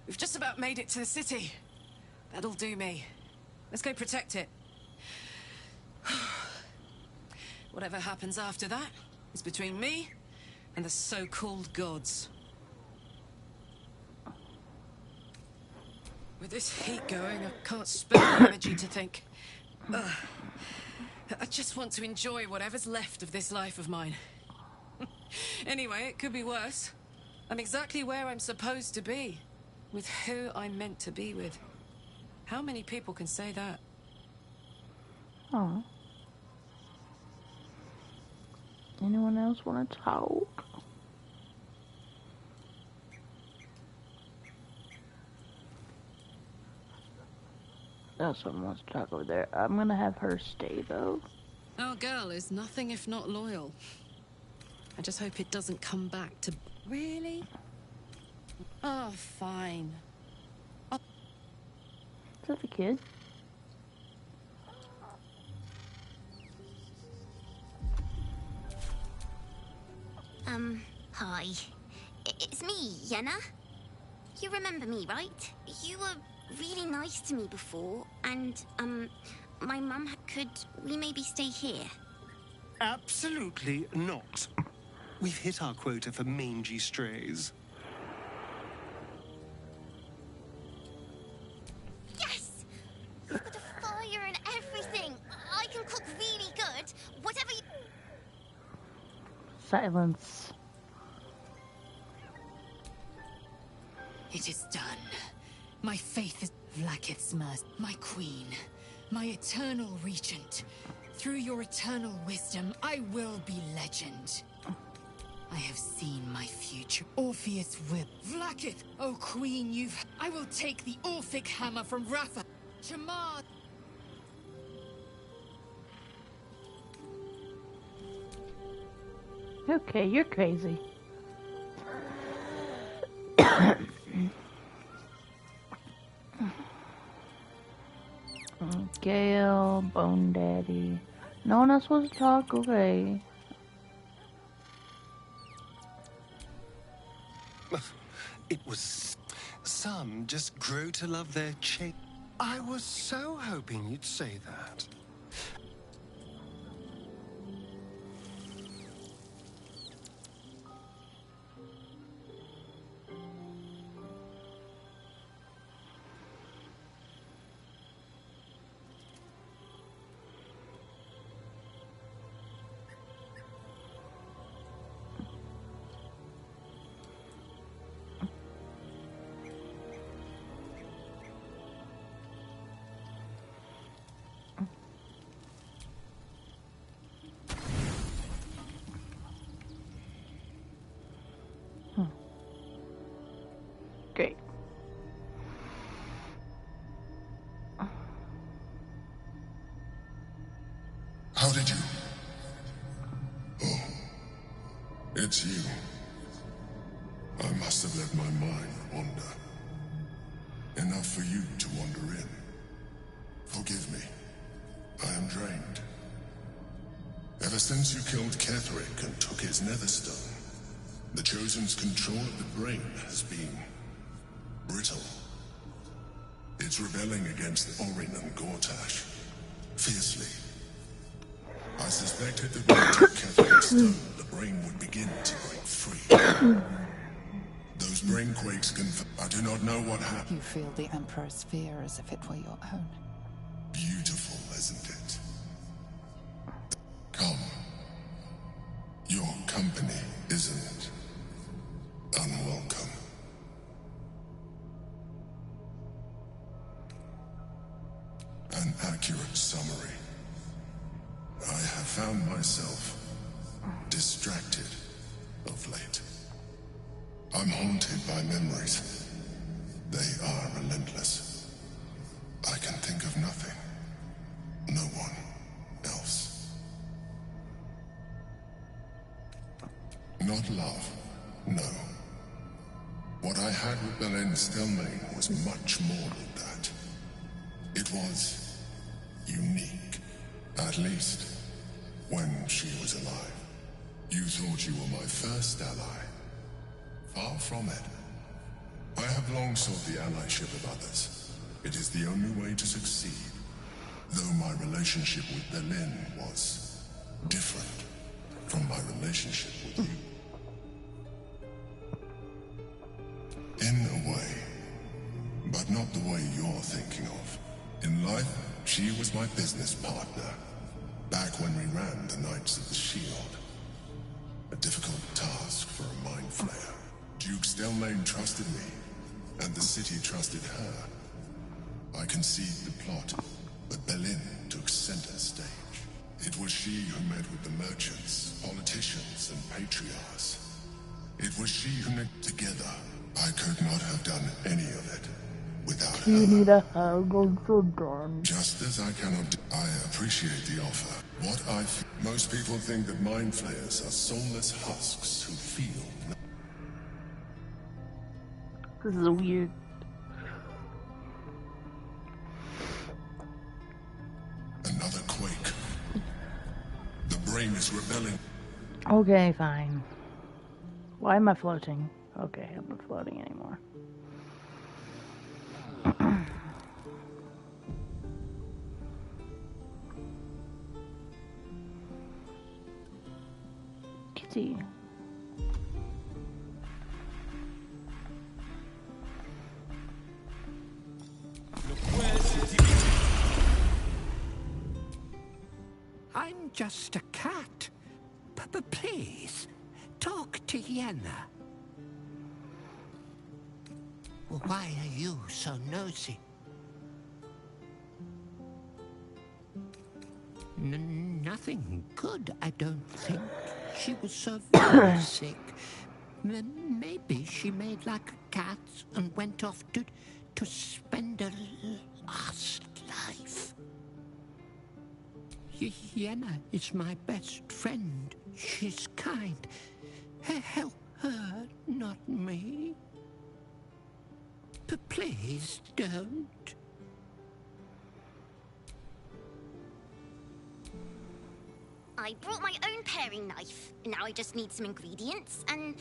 we've just about made it to the city. That'll do me. Let's go protect it. Whatever happens after that is between me and the so-called gods. With this heat going, I can't spare the energy to think. I just want to enjoy whatever's left of this life of mine. Anyway, it could be worse. I'm exactly where I'm supposed to be, with who I'm meant to be with. How many people can say that? Oh. Anyone else want to talk? Oh, someone wants to talk over there. I'm gonna have her stay, though. Our girl is nothing if not loyal. I just hope it doesn't come back to... Really? Oh, fine. Is that the kid? Hi. It's me, Yenna. You remember me, right? You were really nice to me before, and, my mum, could we maybe stay here? Absolutely not. We've hit our quota for mangy strays. Yes! You've got a fire and everything. I can cook really good. Whatever you... Silence. It is done. My faith is Vlaakith's mercy, my queen, my eternal regent. Through your eternal wisdom, I will be legend. I have seen my future. Orpheus will. Vlaakith, oh queen, I will take the Orphic hammer from Rafa. Shamar. Okay, you're crazy. Scale, Bone Daddy. No one else wants to talk? Okay. It was... Some just grow to love their chain. I was so hoping you'd say that. Great. How did you? Oh, it's you. I must have let my mind wander. Enough for you to wander in. Forgive me. I am drained. Ever since you killed Ketherick and took his netherstone, the Chosen's control of the brain has been brittle. It's rebelling against Orin and Gortash fiercely. I suspected that when you took Ketherick's stone, the brain would begin to break free. Those brain quakes I do not know what happened. You feel the Emperor's fear as if it were your own. Beautiful, isn't it? Come. Your company isn't unwelcome. An accurate summary. I have found myself distracted of late. I'm haunted by memories. They are relentless. I can think of nothing. No one else. Not love, no. What I had with Belen Stelmane was much more than that. It was unique, at least when she was alive. You thought you were my first ally. Far from it. I have long sought the allyship of others. It is the only way to succeed. Though my relationship with Belen was different from my relationship with you. In a way, but not the way you're thinking of. In life, she was my business partner, back when we ran the Knights of the Shield. A difficult task for a mind flayer. Duke Stelmane trusted me, and the city trusted her. I conceived the plot, but Belen took center stage. It was she who met with the merchants, politicians, and patriarchs. It was she who knit together. I could not have done any of it without her. You need a hug on sometime. Just as I cannot I appreciate the offer. What I most people think that mind flayers are soulless husks who feel. This is a weird. Another quake. The brain is rebelling. Okay, fine. Why am I floating? Okay, I'm not floating anymore. Kitty. I'm just a cat. But please, talk to Yenna. Why are you so nosy? Nothing good, I don't think. She was so very sick. Maybe she made like a cat and went off to spend her last life. Yenna is my best friend. She's kind. Help her, not me. But please don't. I brought my own paring knife. Now I just need some ingredients, and